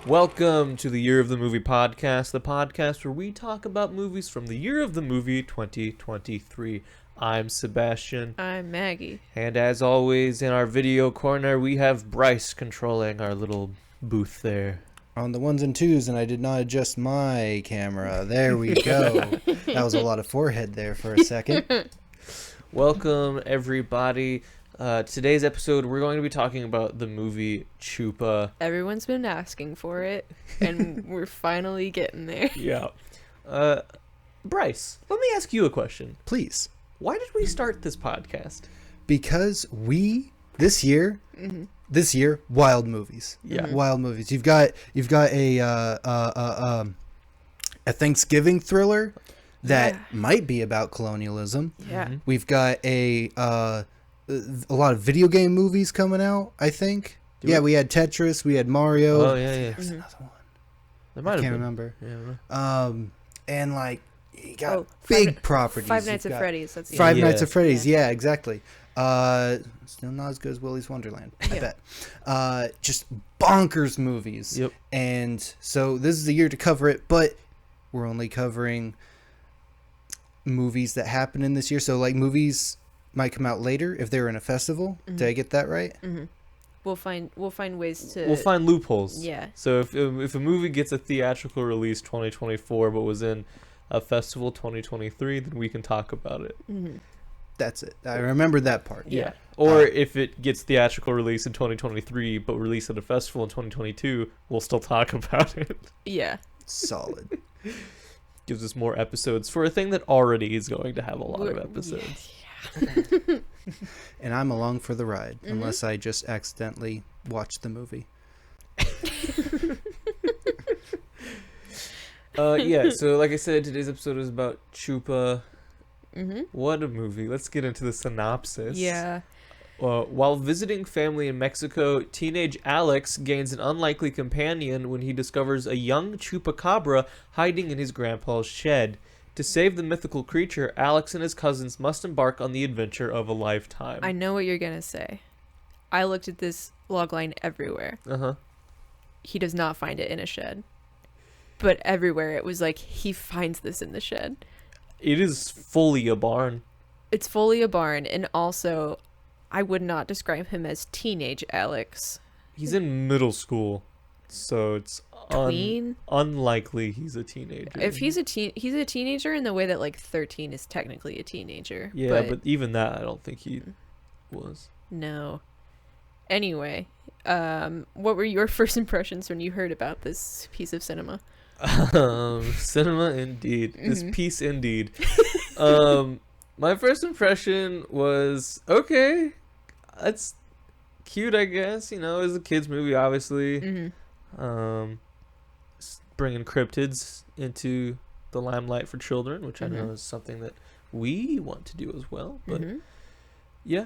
Welcome to the Year of the Movie podcast, the podcast where we talk about movies from the year of the movie 2023. I'm Sebastian. I'm Maggie. And as always, in our video corner, we have Bryce controlling our little booth there. On the ones and twos, and I did not adjust my camera. There we go. That was a lot of forehead there for a second. Welcome, everybody. Today's episode, we're going to be talking about the movie Chupa. Everyone's been asking for it, and we're finally getting there. Yeah. Bryce, let me ask you a question. Please. Why did we start this podcast? Because this year, wild movies. Yeah. Wild movies. You've got a Thanksgiving thriller that might be about colonialism. Yeah. Mm-hmm. We've got a lot of video game movies coming out, I think. We had Tetris, we had Mario. Oh, yeah. There's another one. There might I have can't been. remember. Yeah. And like you got big properties. Five Nights You've at got Freddy's. That's the Five Yeah. Nights at Freddy's. Yeah, exactly. Still not as good as Willy's Wonderland, I bet. Just bonkers movies. Yep. And so this is the year to cover it, but we're only covering movies that happen in this year. So like movies might come out later if they're in a festival. Mm-hmm. Did I get that right? Mm-hmm. We'll find ways to. We'll find loopholes. Yeah. So if a movie gets a theatrical release 2024 but was in a festival 2023, then we can talk about it. Mm-hmm. That's it. I remember that part. Yeah. Or if it gets theatrical release in 2023 but released at a festival in 2022, we'll still talk about it. Yeah. Solid. Gives us more episodes for a thing that already is going to have a lot of episodes. And I'm along for the ride, Mm-hmm. unless I just accidentally watch the movie. Yeah, so like I said, today's episode is about Chupa. Mm-hmm. What a movie. Let's get into the synopsis. Yeah. While visiting family in Mexico, teenage Alex gains an unlikely companion when he discovers a young Chupacabra hiding in his grandpa's shed. To save the mythical creature, Alex and his cousins must embark on the adventure of a lifetime. I know what you're gonna say. I looked at this logline everywhere. Uh-huh. He does not find it in a shed, but everywhere it was like he finds this in the shed. It is fully a barn. It's fully a barn, and also, I would not describe him as teenage Alex. He's in middle school, so it's Tween? unlikely he's a teenager. If he's a teenager in the way that like 13 is technically a teenager. Yeah, but even that I don't think he was. No. Anyway, what were your first impressions when you heard about this piece of cinema? Cinema indeed. This Mhm. piece indeed. My first impression was, okay, that's cute, I guess. You know, it was a kid's movie, obviously. Mm-hmm. Bringing cryptids into the limelight for children, which I know Mhm. is something that we want to do as well. But Mm-hmm. yeah.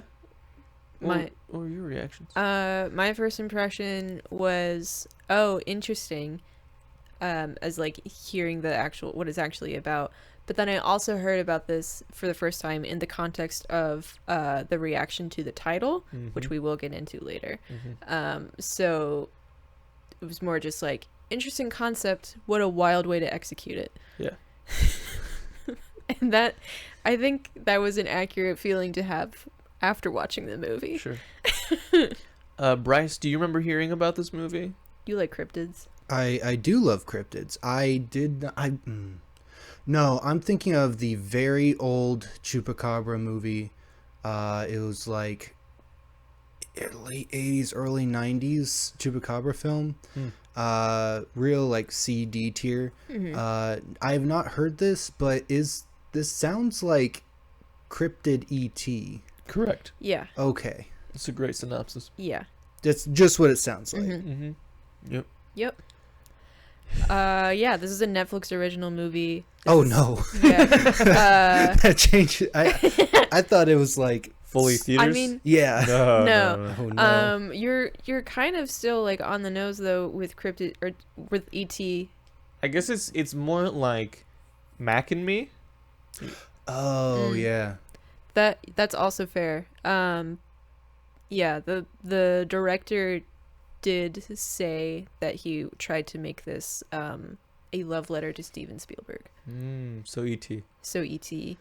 My What were your reactions? my first impression was, oh, interesting, as like hearing what it's actually about. But then I also heard about this for the first time in the context of the reaction to the title, which we will get into later. So it was more just like, interesting concept, what a wild way to execute it. Yeah. And that, I think that was an accurate feeling to have after watching the movie. Sure. Bryce, do you remember hearing about this movie? You like cryptids? I do love cryptids. No, I'm thinking of the very old Chupacabra movie. It was like late 80s, early 90s Chupacabra film. Real like CD tier. Mm-hmm. I have not heard this, but this sounds like Cryptid E.T. Correct. Yeah. Okay. It's a great synopsis. Yeah. That's just what it sounds like. Mm-hmm. Yep. Yep. Yeah, this is a Netflix original movie. Oh no. Yeah. That changed. I thought it was like Fully theaters? I mean, yeah. No. Oh no. You're kind of still like on the nose though with cryptid or with ET. I guess it's more like Mac and Me. Oh yeah. That's also fair. Yeah, the director did say that he tried to make this a love letter to Steven Spielberg. So E.T. So E.T.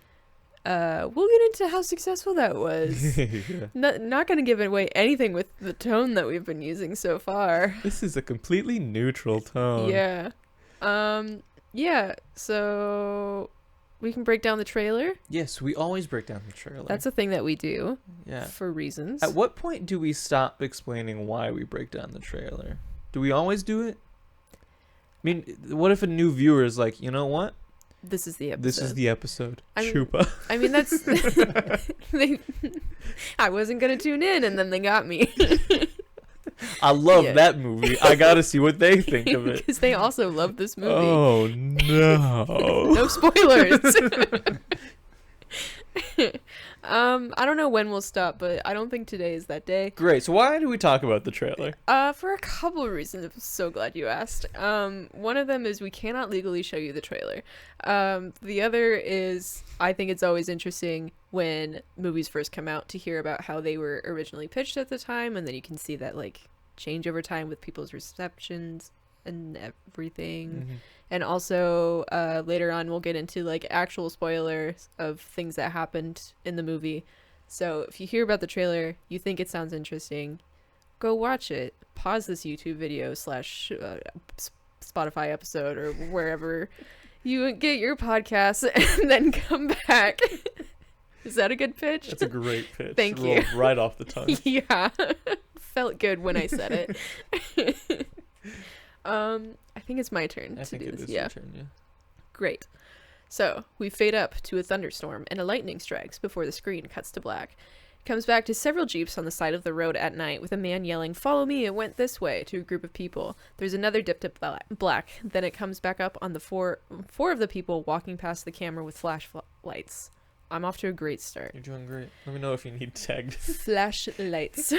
We'll get into how successful that was. Yeah. Not going to give away anything with the tone that we've been using so far. This is a completely neutral tone. Yeah. Yeah, so we can break down the trailer. Yes, we always break down the trailer. That's a thing that we do. Yeah. For reasons. At what point do we stop explaining why we break down the trailer? Do we always do it? I mean, what if a new viewer is like, you know what? This is the episode. This is the episode. I mean- Chupa. I mean, that's... I wasn't going to tune in, and then they got me. I love Yeah. that movie. I gotta see what they think of it. Because they also love this movie. Oh, no. No spoilers. I don't know when we'll stop, but I don't think today is that day. Great. So why do we talk about the trailer? For a couple of reasons. I'm so glad you asked. One of them is we cannot legally show you the trailer. The other is I think it's always interesting when movies first come out to hear about how they were originally pitched at the time, and then you can see that like change over time with people's receptions and everything. And also later on we'll get into like actual spoilers of things that happened in the movie. So if you hear about the trailer, you think it sounds interesting, go watch it. Pause this YouTube video / Spotify episode or wherever you get your podcasts, and then come back. Is that a good pitch? That's a great pitch. Thank you. Rolled right off the tongue. Yeah. Felt good when I said it. I think it's my turn I to think do it this. is Yeah. your turn, yeah. Great. So we fade up to a thunderstorm and a lightning strikes before the screen cuts to black. It comes back to several jeeps on the side of the road at night with a man yelling, "Follow me, it went this way," to a group of people. There's another dip to black. Then it comes back up on the four of the people walking past the camera with flashlights. I'm off to a great start. You're doing great. Let me know if you need tagged. Flashlights.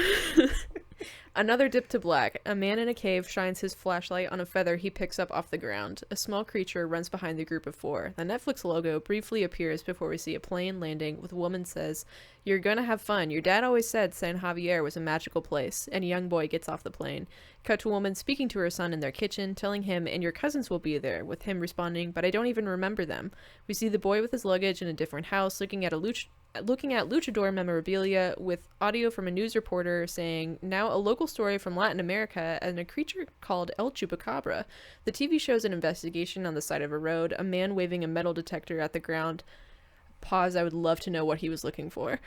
Another dip to black. A man in a cave shines his flashlight on a feather he picks up off the ground. A small creature runs behind the group of four. The Netflix logo briefly appears before we see a plane landing with a woman says, "You're gonna have fun. Your dad always said San Javier was a magical place." And a young boy gets off the plane. Cut to a woman speaking to her son in their kitchen, telling him, "And your cousins will be there," with him responding, "But I don't even remember them." We see the boy with his luggage in a different house looking at luchador memorabilia with audio from a news reporter saying, "Now a local story from Latin America and a creature called El Chupacabra." The TV shows an investigation on the side of a road, a man waving a metal detector at the ground. Pause, I would love to know what he was looking for.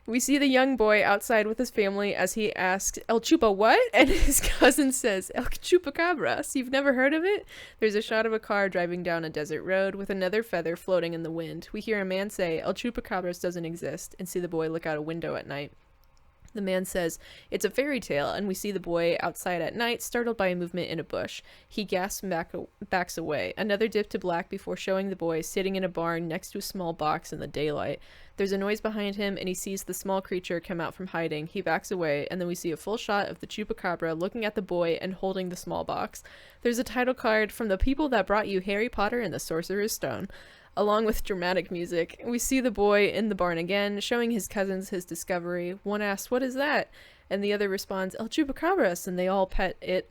We see the young boy outside with his family as he asks, "El Chupa what?" And his cousin says, "El Chupacabras. You've never heard of it?" There's a shot of a car driving down a desert road with another feather floating in the wind. We hear a man say, "El Chupacabras doesn't exist," and see the boy look out a window at night. The man says, "It's a fairy tale," and we see the boy outside at night, startled by a movement in a bush. He gasps and backs away. Another dip to black before showing the boy sitting in a barn next to a small box in the daylight. There's a noise behind him, and he sees the small creature come out from hiding. He backs away, and then we see a full shot of the Chupacabra looking at the boy and holding the small box. There's a title card from the people that brought you Harry Potter and the Sorcerer's Stone. Along with dramatic music, we see the boy in the barn again, showing his cousins his discovery. One asks, "What is that?" And the other responds, "El Chupacabras," and they all pet it.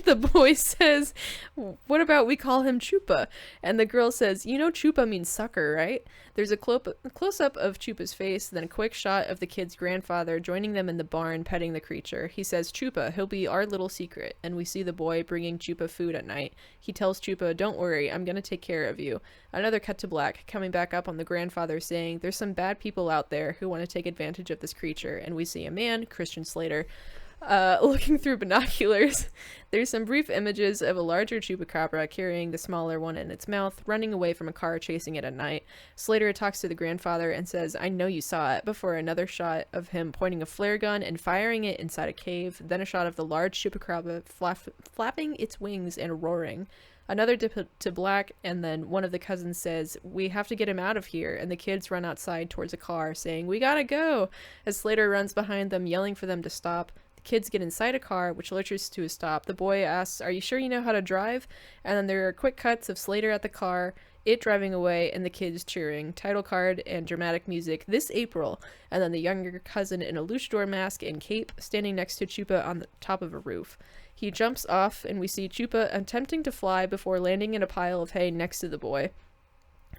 The boy says, "What about we call him Chupa?" And the girl says, "You know Chupa means sucker, right?" There's a close-up of Chupa's face, then a quick shot of the kid's grandfather joining them in the barn petting the creature. He says, "Chupa, he'll be our little secret." And we see the boy bringing Chupa food at night. He tells Chupa, "Don't worry, I'm gonna take care of you." Another cut to black, coming back up on the grandfather saying, "There's some bad people out there who want to take advantage of this creature." And we see a man, Christian Slater, looking through binoculars. There's some brief images of a larger Chupacabra carrying the smaller one in its mouth, running away from a car chasing it at night. Slater talks to the grandfather and says, "I know you saw it," before another shot of him pointing a flare gun and firing it inside a cave, then a shot of the large Chupacabra flapping its wings and roaring. Another dip to black, and then one of the cousins says, "We have to get him out of here," and the kids run outside towards a car, saying, "We gotta go," as Slater runs behind them, yelling for them to stop. The kids get inside a car, which lurches to a stop. The boy asks, "Are you sure you know how to drive?" And then there are quick cuts of Slater at the car, it driving away and the kids cheering, title card and dramatic music this April, and then the younger cousin in a luchador mask and cape standing next to Chupa on the top of a roof. He jumps off and we see Chupa attempting to fly before landing in a pile of hay next to the boy.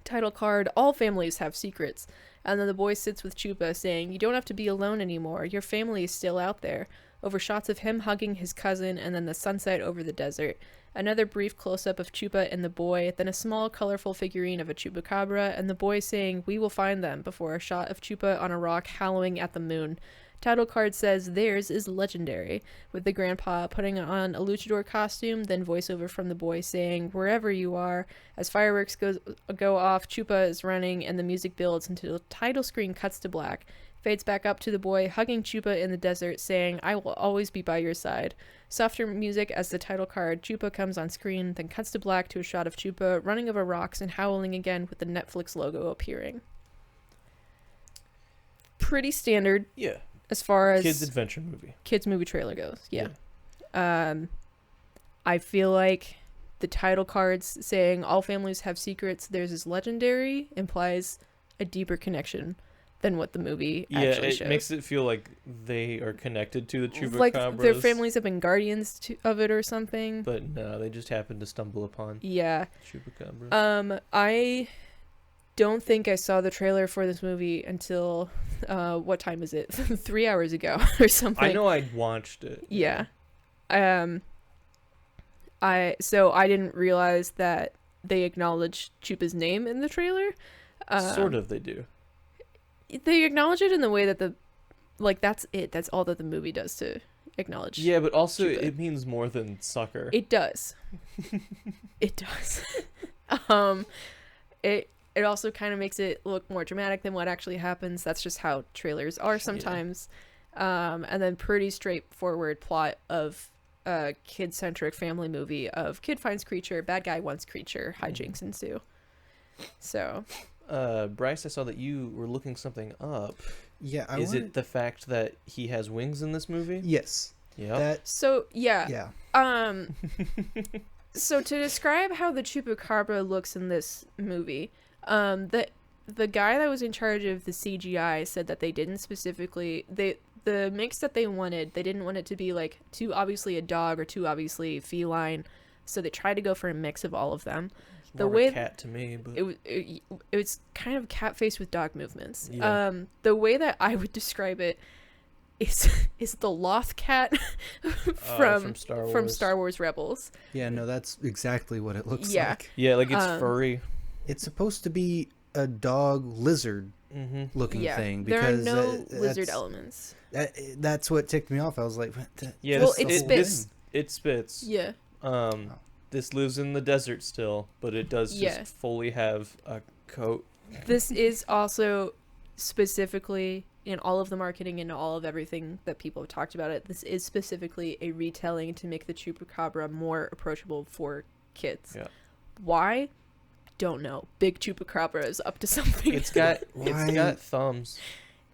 Title card, all families have secrets. And then the boy sits with Chupa saying, you don't have to be alone anymore. Your family is still out there. Over shots of him hugging his cousin and then the sunset over the desert. Another brief close-up of Chupa and the boy, then a small colorful figurine of a Chupacabra and the boy saying, we will find them, before a shot of Chupa on a rock howling at the moon. Title card says, theirs is legendary, with the grandpa putting on a luchador costume, then voiceover from the boy saying, wherever you are. As fireworks go off, Chupa is running and the music builds until the title screen cuts to black. Fades back up to the boy hugging Chupa in the desert, saying, I will always be by your side. Softer music as the title card, Chupa comes on screen, then cuts to black to a shot of Chupa running over rocks and howling again with the Netflix logo appearing. Pretty standard. Yeah. As far as Kids adventure movie. Kids movie trailer goes, yeah. I feel like the title cards saying all families have secrets, theirs is legendary, implies a deeper connection than what the movie actually shows. Yeah, it makes it feel like they are connected to the Chupacabras. Like their families have been guardians of it or something. But no, they just happened to stumble upon Chupacabras. I don't think I saw the trailer for this movie until what time is it? 3 hours ago or something. I know I'd watched it. Yeah. I didn't realize that they acknowledged Chupa's name in the trailer. Sort of, they do. They acknowledge it in the way that that's it. That's all that the movie does to acknowledge. Yeah, but also Chupa. it means more than sucker. It does. It does. It also kind of makes it look more dramatic than what actually happens. That's just how trailers are sometimes. Yeah. And then pretty straightforward plot of a kid-centric family movie of kid finds creature, bad guy wants creature, hijinks ensue. So... Bryce, I saw that you were looking something up. Yeah, Is it the fact that he has wings in this movie? Yes. Yeah. So yeah. Yeah. So to describe how the Chupacabra looks in this movie, the guy that was in charge of the CGI said that they didn't specifically the mix that they didn't want it to be like too obviously a dog or too obviously feline, so they tried to go for a mix of all of them. The way cat to me, but it was kind of cat face with dog movements. Yeah. The way that I would describe it is the Loth cat from Star Wars Rebels. Yeah, no, that's exactly what it looks like. Yeah, like it's furry. It's supposed to be a dog lizard looking thing because there are no lizard elements. That's what ticked me off. I was like, what yeah, well, it spits. It spits. Yeah. This lives in the desert still, but it does just fully have a coat. This is also specifically in all of the marketing and all of everything that people have talked about it. This is specifically a retelling to make the Chupacabra more approachable for kids. Yeah. Why? Don't know. Big Chupacabra is up to something. It's got thumbs.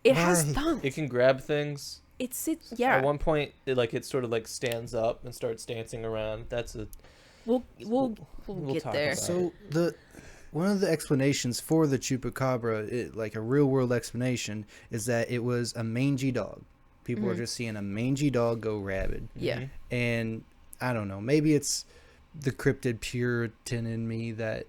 It has thumbs. It can grab things. Yeah. At one point, it sort of stands up and starts dancing around. That's a. We'll get there. So one of the explanations for the Chupacabra, like a real world explanation, is that it was a mangy dog. People are just seeing a mangy dog go rabid. Yeah. And I don't know, maybe it's the cryptid Puritan in me that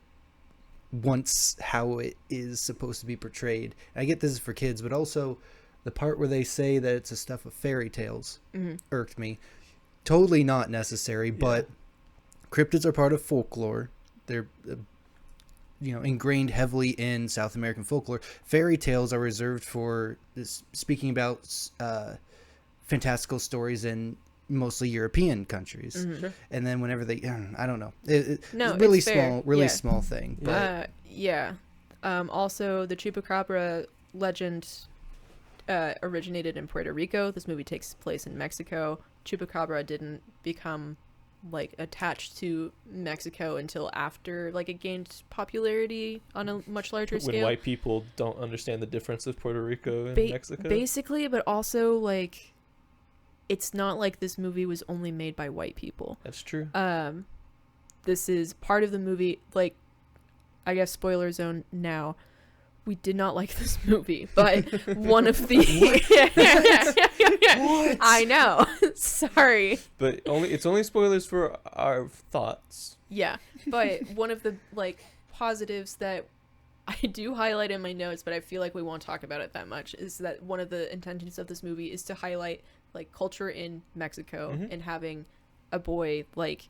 wants how it is supposed to be portrayed. I get this is for kids, but also the part where they say that it's a stuff of fairy tales irked me. Totally not necessary, but cryptids are part of folklore. They're ingrained heavily in South American folklore. Fairy tales are reserved for speaking about fantastical stories in mostly European countries. Sure. And then whenever they, I don't know, it's really small thing. But also the Chupacabra legend originated in Puerto Rico. This movie takes place in Mexico. Chupacabra didn't become attached to Mexico until after it gained popularity on a much larger scale. When white people don't understand the difference of Puerto Rico and Mexico. Basically, but also it's not like this movie was only made by white people. That's true. This is part of the movie. I guess spoiler zone now. We did not like this movie, but one of the What? I know. Sorry. But it's only spoilers for our thoughts. Yeah, but one of the like positives that I do highlight in my notes, but I feel like we won't talk about it that much, is that one of the intentions of this movie is to highlight like culture in Mexico and having a boy like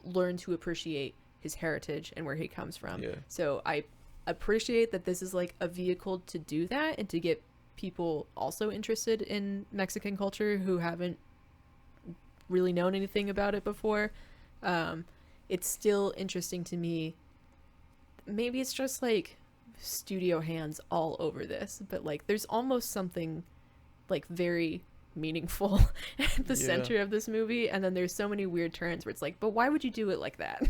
learn to appreciate his heritage and where he comes from. Yeah. So I appreciate that this is like a vehicle to do that and to get people also interested in Mexican culture who haven't really known anything about it before. It's still interesting to me. Maybe it's just like studio hands all over this, but like there's almost something like very meaningful at the center of this movie, and then there's so many weird turns where it's like, but why would you do it like that?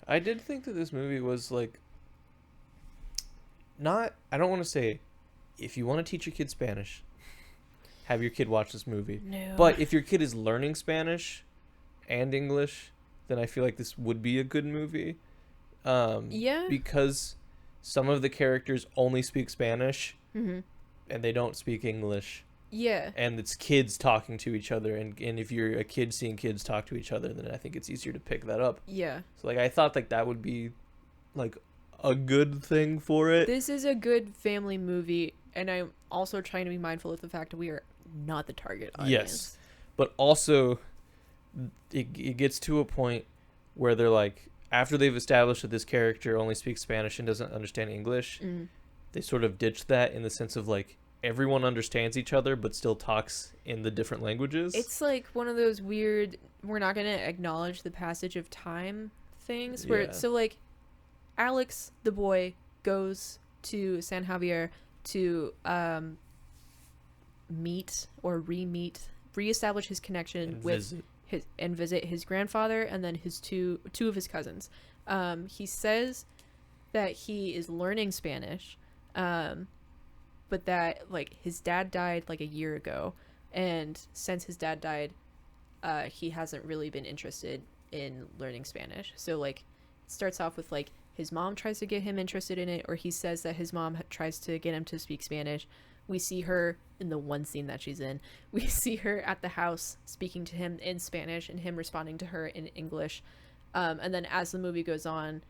I did think that this movie was like not, I don't want to say if you want to teach your kid Spanish, have your kid watch this movie. No. But if your kid is learning Spanish and English, then I feel like this would be a good movie. Yeah. Because some of the characters only speak Spanish Mm-hmm. and they don't speak English. Yeah. And it's kids talking to each other. And if you're a kid seeing kids talk to each other, then I think it's easier to pick that up. Yeah. So, like, I thought, like, that would be, like, a good thing for it. This is a good family movie, and I'm also trying to be mindful of the fact that we are not the target audience. Yes. But also, it gets to a point where they're like, after they've established that this character only speaks Spanish and doesn't understand English, they sort of ditch that in the sense of like everyone understands each other but still talks in the different languages. It's like one of those weird, we're not going to acknowledge the passage of time things where, Yeah. so like Alex, the boy, goes to San Javier to meet or reestablish his connection And with visit his grandfather and then his two of his cousins. He says that he is learning Spanish, but that like his dad died like a year ago, and since his dad died, he hasn't really been interested in learning Spanish. So like it starts off with like his mom tries to get him interested in it, or he says that his mom tries to get him to speak Spanish. We see her in the one scene that she's in. We see her at the house speaking to him in Spanish and him responding to her in English. And then as the movie goes on,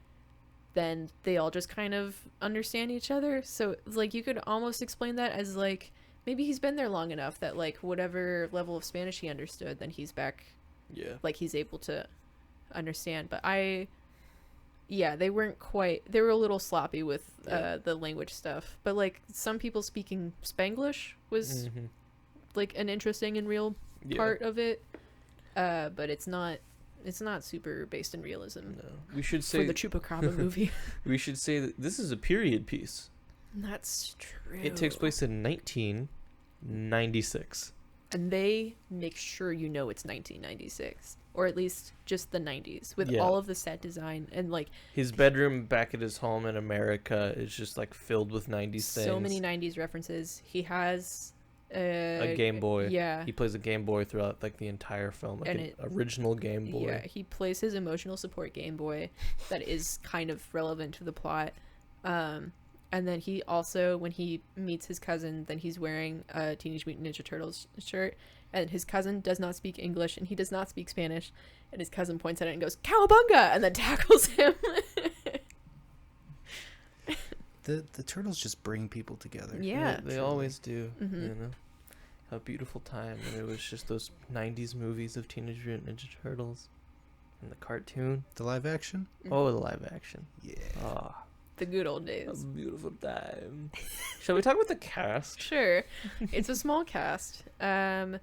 then they all just kind of understand each other. So like you could almost explain that as like maybe he's been there long enough that like whatever level of Spanish he understood, then he's back. Yeah. Like he's able to understand. But they weren't quite, they were a little sloppy with the language stuff, but like some people speaking Spanglish was like an interesting and real part of it, but it's not super based in realism. No. We should say for the Chupacabra movie. we should say that this is a period piece. That's true. It takes place in 1996. And they make sure you know it's 1996, or at least just the 90s, with Yeah. all of the set design and like His bedroom back at his home in America is just like filled with 90s things. so many 90s references. He has A Game Boy. Yeah. He plays a Game Boy throughout like the entire film, like And an original Game Boy. Yeah, he plays his emotional support Game Boy that is kind of relevant to the plot. And then he also, when he meets his cousin, then he's wearing a Teenage Mutant Ninja Turtles shirt, and his cousin does not speak English and he does not speak Spanish, and his cousin points at it and goes "Cowabunga!" and then tackles him. The turtles just bring people together. Yeah. They always do. Mhm. You know, a beautiful time, and it was just those 90s movies of Teenage Mutant Ninja Turtles, and the cartoon. The live action? Oh, the live action. Yeah. Ah, The good old that was days. a beautiful time. Shall we talk about the cast? Sure. It's a small cast. Damien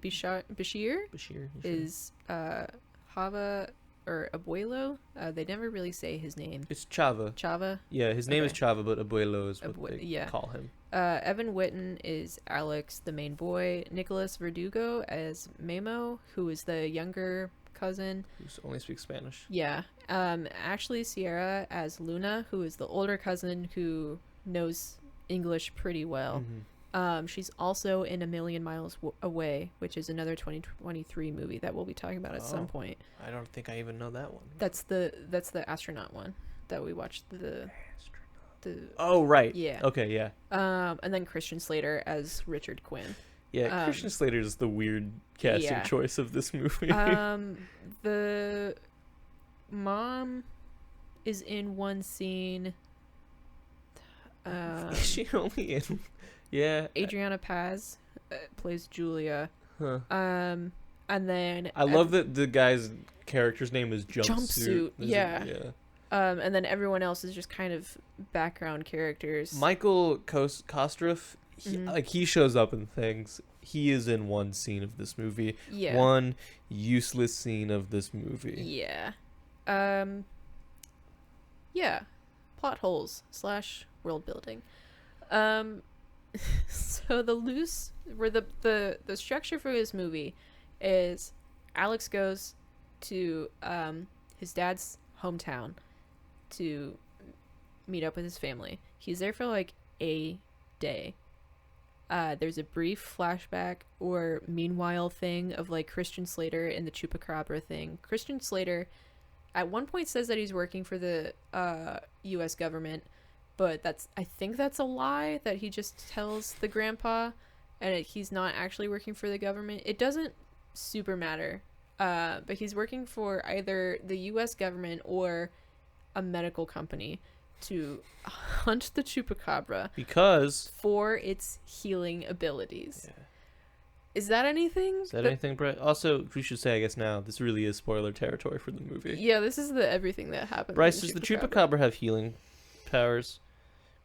Bashir Bashir is Hava or Abuelo. They never really say his name. It's Chava. Chava. Yeah, his name is Okay. Chava, but Abuelo is what they Yeah. call him. Evan Whitten is Alex, the main boy. Nicholas Verdugo as Memo, who is the younger cousin. Who only speaks Spanish. Yeah. Ashley Sierra as Luna, who is the older cousin who knows English pretty well. She's also in A Million Miles Away, which is another 2023 movie that we'll be talking about at some point. I don't think I even know that one. That's the astronaut one that we watched. The Oh, right. Yeah. Okay, yeah. And then Christian Slater as Richard Quinn. Yeah, Christian Slater is the weird casting choice of this movie. The mom is in one scene. Is she only in? Yeah. Adriana Paz plays Julia. Huh. And then I love that the guy's character's name is Jumpsuit. Yeah. Yeah. And then everyone else is just kind of background characters. Michael Kostrov, he shows up in things. He is in one scene of this movie. Yeah. One useless scene of this movie. Yeah. Yeah. Plot holes / world building. So the structure for this movie is Alex goes to his dad's hometown to meet up with his family. He's there for like a day. There's a brief flashback or meanwhile thing of like Christian Slater and the Chupacabra thing. Christian Slater at one point says that he's working for the US government, but I think that's a lie, that he just tells the grandpa and he's not actually working for the government. It doesn't super matter. But he's working for either the US government or a medical company to hunt the Chupacabra because for its healing abilities. Yeah. Is that anything? Is that anything, Brett? Also, we should say, I guess now, this really is spoiler territory for the movie. Yeah, this is the everything that happened. Bryce, does the Chupacabra have healing powers?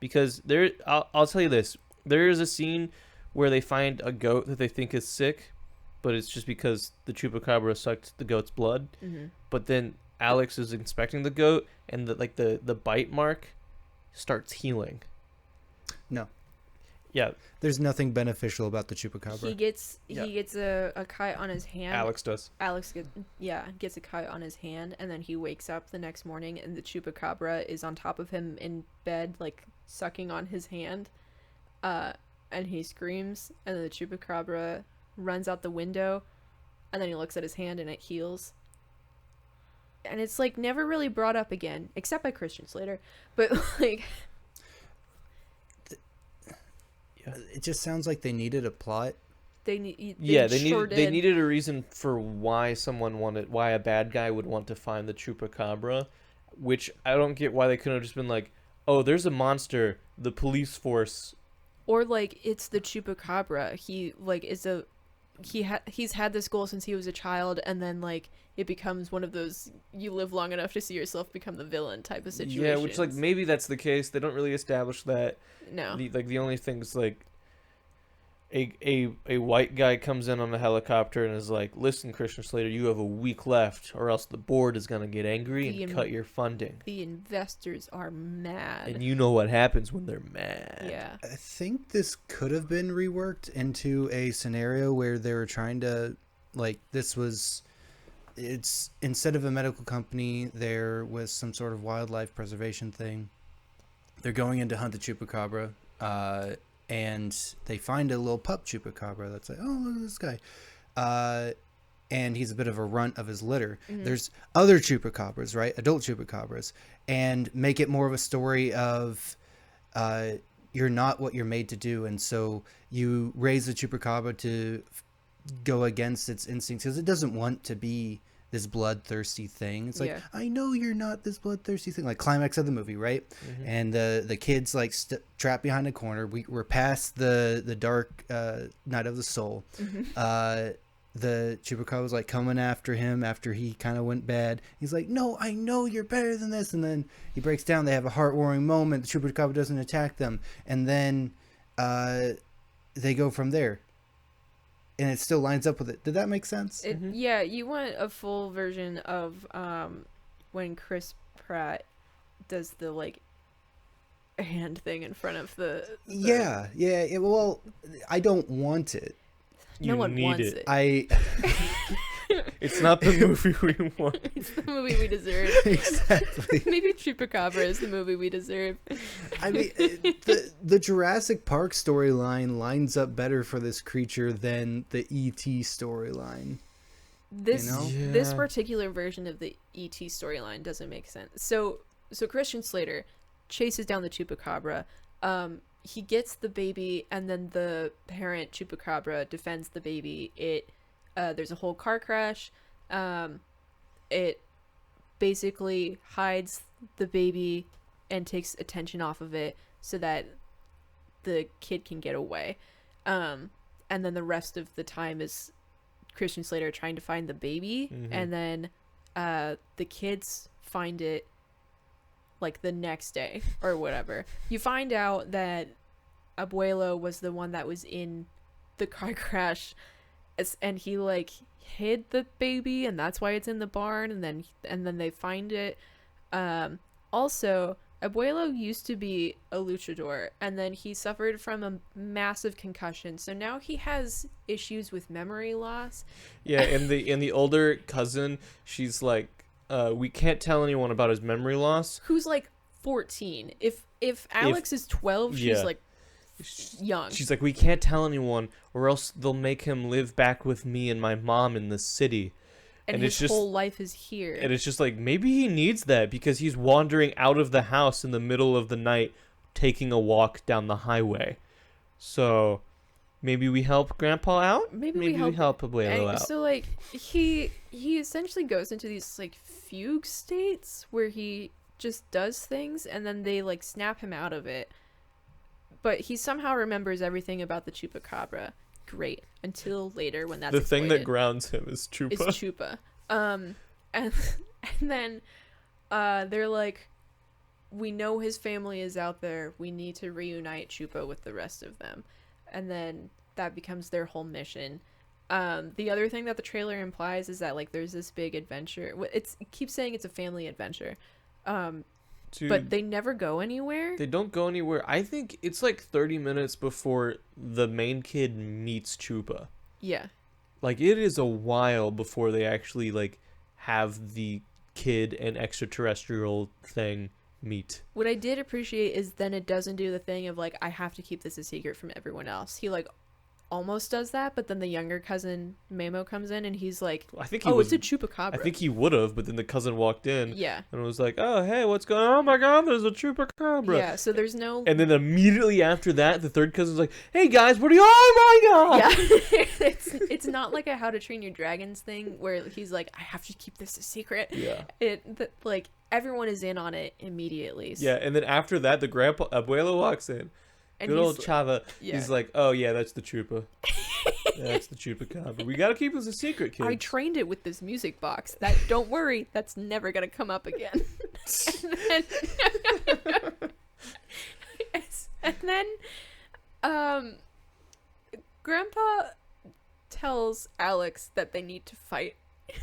Because I'll tell you this. There is a scene where they find a goat that they think is sick, but it's just because the Chupacabra sucked the goat's blood. Mm-hmm. But then Alex is inspecting the goat, and the bite mark starts healing. No. Yeah. There's nothing beneficial about the Chupacabra. He gets a cut on his hand. Alex does. Alex gets a cut on his hand, and then he wakes up the next morning, and the Chupacabra is on top of him in bed, like sucking on his hand. And he screams, and then the Chupacabra runs out the window, and then he looks at his hand, and it heals. And it's like never really brought up again, except by Christian Slater. But like, it just sounds like they needed a plot. They needed a reason for why a bad guy would want to find the Chupacabra, which I don't get why they couldn't have just been like, oh, there's a monster, the police force. Or like it's the Chupacabra. He's had this goal since he was a child, and then like it becomes one of those you live long enough to see yourself become the villain type of situation. Yeah, which like maybe that's the case. They don't really establish that. No. The only thing is like a white guy comes in on a helicopter and is like, listen, Christian Slater, you have a week left or else the board is going to get angry and cut your funding. The investors are mad. And you know what happens when they're mad. Yeah. I think this could have been reworked into a scenario where they were trying to, like, it's instead of a medical company, there was some sort of wildlife preservation thing. They're going in to hunt the Chupacabra, and they find a little pup Chupacabra that's like, oh, look at this guy. And he's a bit of a runt of his litter. Mm-hmm. There's other Chupacabras, right? Adult Chupacabras. And make it more of a story of you're not what you're made to do. And so you raise the Chupacabra to go against its instincts because it doesn't want to be this bloodthirsty thing. It's like, I know you're not this bloodthirsty thing. Like climax of the movie, right? Mm-hmm. And the kids like trapped behind a corner. We're past the dark night of the soul. Mm-hmm. The Chupacabra was like coming after him after he kind of went bad. He's like, no, I know you're better than this. And then he breaks down. They have a heart-warming moment. The Chupacabra doesn't attack them. And then they go from there. And it still lines up with it. Did that make sense? Mm-hmm. Yeah, you want a full version of when Chris Pratt does the like hand thing in front of the... Yeah. Well, I don't want it. No one wants it. It's not the movie we want. It's the movie we deserve. Exactly. Maybe Chupacabra is the movie we deserve. I mean, the Jurassic Park storyline lines up better for this creature than the E.T. storyline. This You know? this Yeah. particular version of the E.T. storyline doesn't make sense. So Christian Slater chases down the Chupacabra. He gets the baby, and then the parent Chupacabra defends the baby. There's a whole car crash. It basically hides the baby and takes attention off of it so that the kid can get away. And then the rest of the time is Christian Slater trying to find the baby, and then the kids find it like the next day or whatever. You find out that Abuelo was the one that was in the car crash, and he like hid the baby, and that's why it's in the barn, and then they find it. Also, Abuelo used to be a luchador, and then he suffered from a massive concussion, so now he has issues with memory loss. Yeah, and the older cousin, she's like, we can't tell anyone about his memory loss. Who's like 14. If Alex is 12, she's yeah. like young. She's like, we can't tell anyone, or else they'll make him live back with me and my mom in the city. and it's his just, whole life is here. And it's just like, maybe he needs that because he's wandering out of the house in the middle of the night, taking a walk down the highway. So maybe we help Grandpa out. Maybe we help Abuelo out. So like he essentially goes into these like fugue states where he just does things and then they like snap him out of it. But he somehow remembers everything about the Chupacabra. Great. Until later when that's the thing that exploited. grounds him is Chupa. Is Chupa. And then they're like, we know his family is out there. We need to reunite Chupa with the rest of them. And then that becomes their whole mission. The other thing that the trailer implies is that like there's this big adventure. It keeps saying it's a family adventure. Dude, But they never go anywhere. they don't go anywhere. I think it's like 30 minutes before the main kid meets Chupa. Yeah. Like, it is a while before they actually, like, have the kid and extraterrestrial thing meet. What I did appreciate is then it doesn't do the thing of like, I have to keep this a secret from everyone else. He like almost does that, but then the younger cousin Mamo comes in and he's like, I think he it's a Chupacabra. I think he would have, but then the cousin walked in Yeah. and was like, oh, hey, what's going on? Oh my god, there's a Chupacabra. Yeah, so there's no... And then immediately after that, the third cousin's like, hey guys, what are you... Oh my god! Yeah. it's not like a How to Train Your Dragons thing where he's like, I have to keep this a secret. Yeah. Like, everyone is in on it immediately. Yeah, and then after that, the grandpa, Abuelo walks in. And Good he's old Chava. yeah. He's like, oh yeah, that's the Chupa. That's the Chupacabra. We gotta keep this a secret, kids. I trained it with this music box. That don't worry, that's never gonna come up again. and then Grandpa tells Alex that they need to fight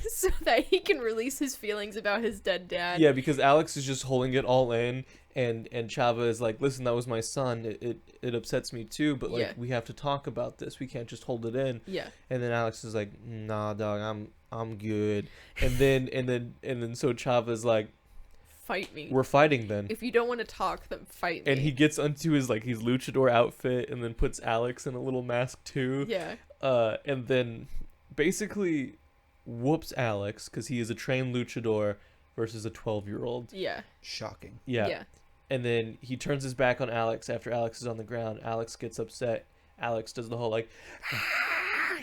so that he can release his feelings about his dead dad. Yeah, because Alex is just holding it all in, and Chava is like, listen, that was my son. It upsets me too, but like Yeah. we have to talk about this. We can't just hold it in. Yeah. And then Alex is like, nah, dog, I'm good. And then so Chava's like, Fight me. we're fighting then. If you don't want to talk, then fight me. And he gets onto his like his luchador outfit and then puts Alex in a little mask too. Yeah. And then basically whoops Alex because he is a trained luchador versus a 12-year-old. Yeah. Shocking. Yeah. And then he turns his back on Alex after Alex is on the ground. Alex gets upset. Alex does the whole like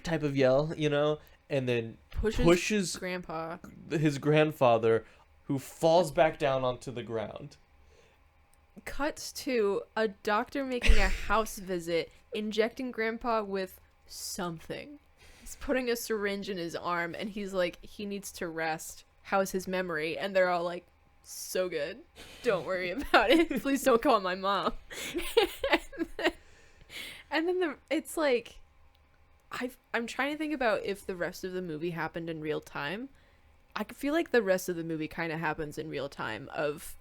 type of yell, you know, and then pushes Grandpa. his grandfather, who falls back down onto the ground. Cuts to a doctor making a house visit, injecting Grandpa with something. He's putting a syringe in his arm, and he's like, he needs to rest. How's his memory? And they're all like, so good. Don't worry about it. Please don't call my mom. and then it's like, I'm trying to think about if the rest of the movie happened in real time. I feel like the rest of the movie kind of happens in real time of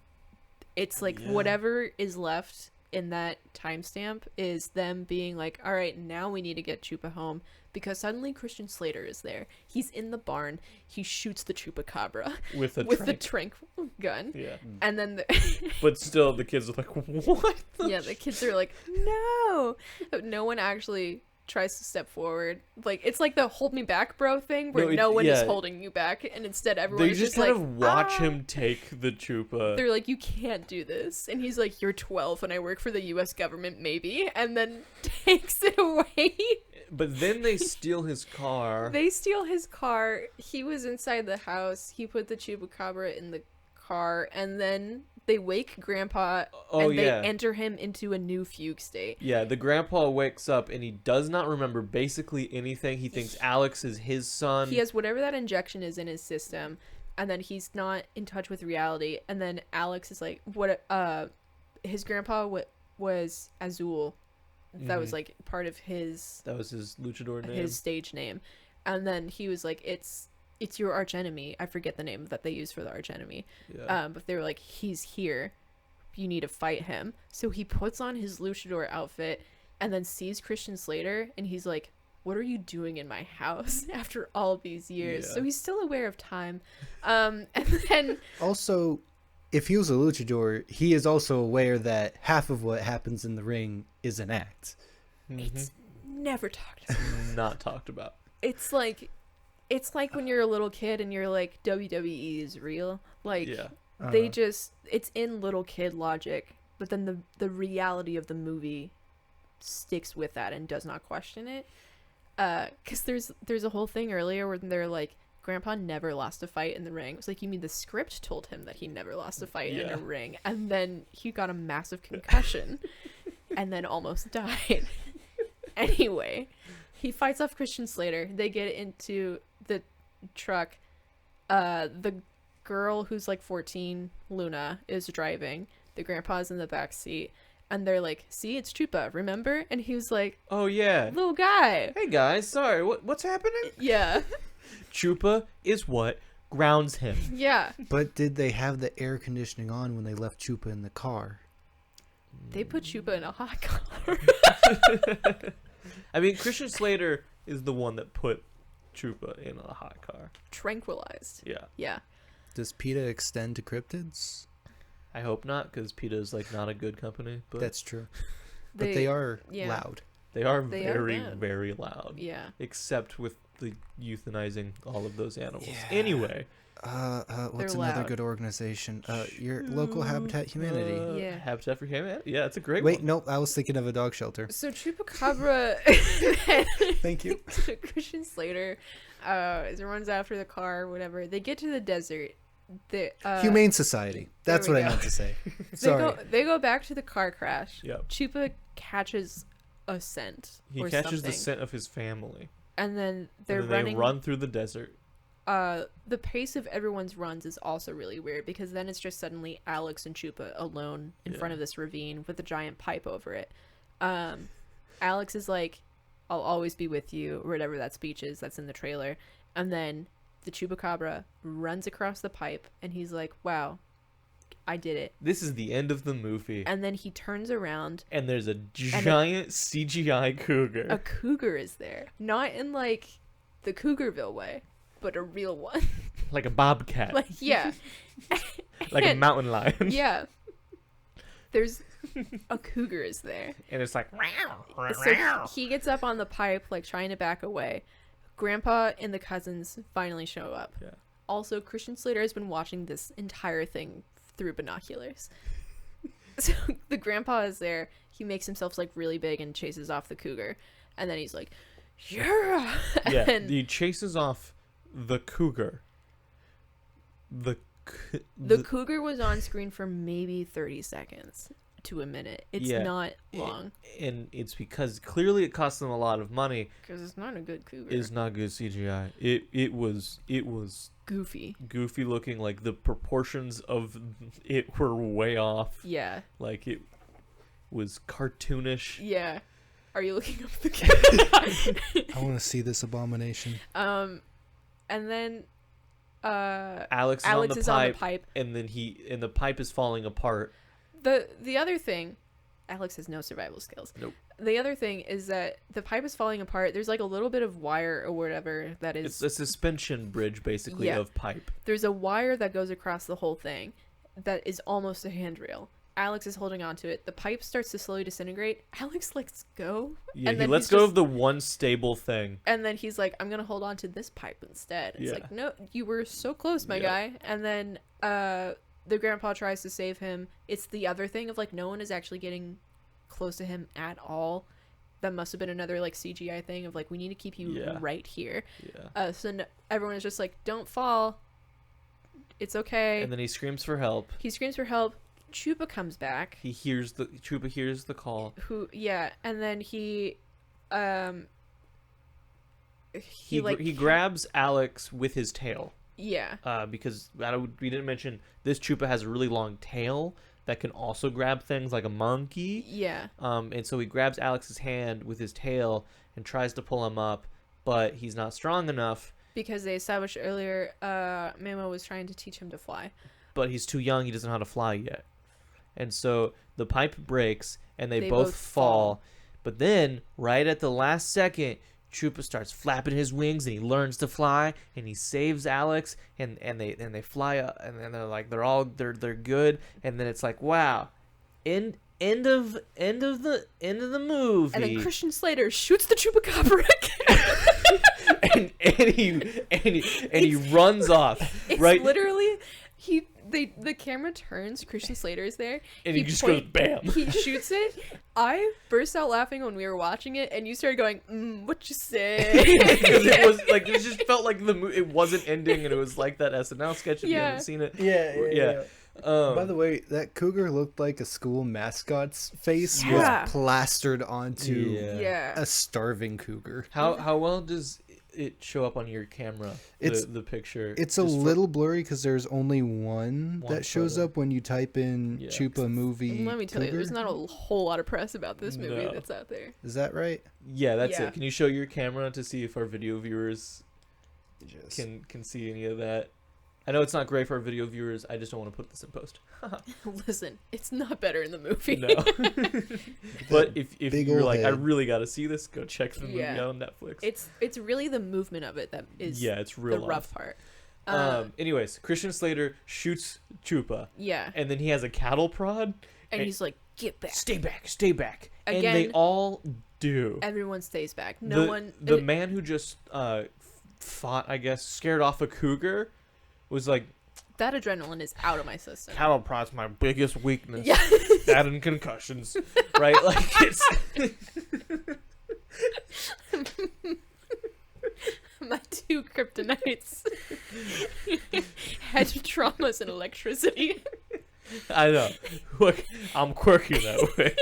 it's like whatever is left in that timestamp is them being like, all right, now we need to get Chupa home because suddenly Christian Slater is there. He's in the barn. He shoots the Chupacabra with a with the trank. trank gun. Yeah. And then But still, the kids are like, what? the kids are like, no. But no one actually tries to step forward. Like, it's like the hold me back, bro thing, where no one is holding you back, and instead everyone is just kind like, of watch him take the chupa. They're like, you can't do this. And he's like, you're 12 and I work for the US government, maybe. And then takes it away. But then they steal his car. They steal his car. He was inside the house. He put the Chupacabra in the car, and then they wake Grandpa, and they enter him into a new fugue state. Yeah, the grandpa wakes up and he does not remember basically anything. He thinks Alex is his son. He has whatever that injection is in his system, and then he's not in touch with reality. And then Alex is like, what? His grandpa was Azul. That was like part of his. That was his luchador name. His stage name, and then he was like, it's your archenemy. I forget the name that they use for the archenemy. Yeah. But they were like, he's here. You need to fight him. So he puts on his luchador outfit and then sees Christian Slater, and he's like, what are you doing in my house after all these years? Yeah. So he's still aware of time. And then also, if he was a luchador, he is also aware that half of what happens in the ring is an act. It's never talked about. Not talked about. It's like when you're a little kid and you're like, WWE is real. Like, they just, it's in little kid logic, but then the reality of the movie sticks with that and does not question it. Because there's a whole thing earlier where they're like, Grandpa never lost a fight in the ring. It's like, you mean the script told him that he never lost a fight in a ring, and then he got a massive concussion and then almost died. Anyway, he fights off Christian Slater. They get into the truck. The girl who's like 14, Luna, is driving. The grandpa's in the back seat. And they're like, see, it's Chupa, remember? And he was like, oh, yeah. Little guy. Hey, guys, sorry, what's happening? Yeah. Chupa is what grounds him. Yeah. But did they have the air conditioning on when they left Chupa in the car? They put Chupa in a hot car. I mean, Christian Slater is the one that put Chupa in a hot car. Tranquilized. Yeah. Yeah. Does PETA extend to cryptids? I hope not, because PETA is like not a good company. But that's true. But they are loud. They are very, very loud. Yeah. Except with the euthanizing all of those animals. Yeah. Anyway. What's another good organization? Your local Habitat Humanity. Yeah. Habitat for Humanity. Yeah, it's a great one. Wait, nope. I was thinking of a dog shelter. So Chupacabra. Thank you. Christian Slater runs after the car, whatever. They get to the desert. Humane Society. That's what I meant to say. Sorry. They go back to the car crash. Yep. Chupa catches a scent. He catches the scent of his family. And then they run through the desert. The pace of everyone's runs is also really weird, because then it's just suddenly Alex and Chupa alone in front of this ravine with a giant pipe over it. Alex is like, I'll always be with you, or whatever that speech is that's in the trailer. And then the Chupacabra runs across the pipe, and he's like, wow, I did it. This is the end of the movie. And then he turns around. And there's a giant CGI cougar. A cougar is there. Not in, like, the Cougarville way, but a real one. Like a bobcat. Like, yeah. Like a mountain lion. Yeah. There's a cougar is there. And it's like, so he gets up on the pipe, like, trying to back away. Grandpa and the cousins finally show up. Yeah. Also, Christian Slater has been watching this entire thing through binoculars. So the grandpa is there. He makes himself like really big and chases off the cougar. And then he's like, yeah. Yeah, he chases off the cougar. The cougar was on screen for maybe 30 seconds to a minute. It's not long. And it's because clearly it cost them a lot of money. Because it's not a good cougar. It's not good CGI. It was goofy looking. Like the proportions of it were way off. Yeah. Like it was cartoonish. Yeah. Are you looking up the cougar? I want to see this abomination. And then Alex is on the pipe, and then the pipe is falling apart. The other thing, Alex has no survival skills. Nope. the other thing is that the pipe is falling apart. There's like a little bit of wire or whatever that is. It's a suspension bridge, basically, Yeah. of pipe. There's a wire that goes across the whole thing that is almost a handrail. Alex is holding on to it. The pipe starts to slowly disintegrate. Alex lets go. Yeah, and he then lets he's go just- of the one stable thing. And then he's like, I'm going to hold on to this pipe instead. It's Yeah. like, no, you were so close, my Yeah. guy. And then the grandpa tries to save him. It's the other thing of like, no one is actually getting close to him at all. That must have been another like CGI thing of like, we need to keep you Yeah. right here. Yeah. Everyone is just like, don't fall. It's okay. And then he screams for help. He screams for help. Chupa comes back. Chupa hears the call. And then he He grabs Alex with his tail. Yeah. Because we didn't mention this Chupa has a really long tail that can also grab things like a monkey. Yeah. And so he grabs Alex's hand with his tail and tries to pull him up, but he's not strong enough. Because they established earlier, Mamo was trying to teach him to fly. But he's too young. He doesn't know how to fly yet. And so the pipe breaks and they both fall. But then, right at the last second, Chupa starts flapping his wings and he learns to fly and he saves Alex and they fly up and then they're good, and then it's like, wow, end of the movie. And then Christian Slater shoots the Chupacabra again. and he runs off. It's right? literally the camera turns, Christian Slater is there, And he just goes bam. He shoots it. I burst out laughing when we were watching it, and you started going, what you say? Because it was like, it just felt like it wasn't ending, and it was like that SNL sketch if you haven't seen it. Yeah. Yeah. By the way, that cougar looked like a school mascot's face Yeah. was plastered onto Yeah. a starving cougar. How well does it show up on your camera? It's- the picture. It's a little blurry because there's only one One that shows photo. up when you type in Yeah. Chupa movie. Let me tell you, there's cougar. not a whole lot of press about this movie No. that's out there. Is that right? Yeah, that's Yeah. it. Can you show your camera to see if our video viewers Just- can see any of that? I know it's not great for our video viewers. I just don't want to put this in post. Listen, it's not better in the movie. No. But if big you're ol' like, I head. really got to see this, go check the movie Yeah. out on Netflix. It's really the movement of it that is It's real the rough off. part. Anyways, Christian Slater shoots Chupa, Yeah. and then he has a cattle prod. And he's like, get back. Stay back, stay back. And Again, they all do. Everyone stays back. No one. The man who just fought, I guess, scared off a cougar, was like, that adrenaline is out of my system. cattle prod's my biggest weakness. Yeah. That and concussions, right? Like it's. My two kryptonites. Head traumas and electricity. I know. Look, I'm quirky that way.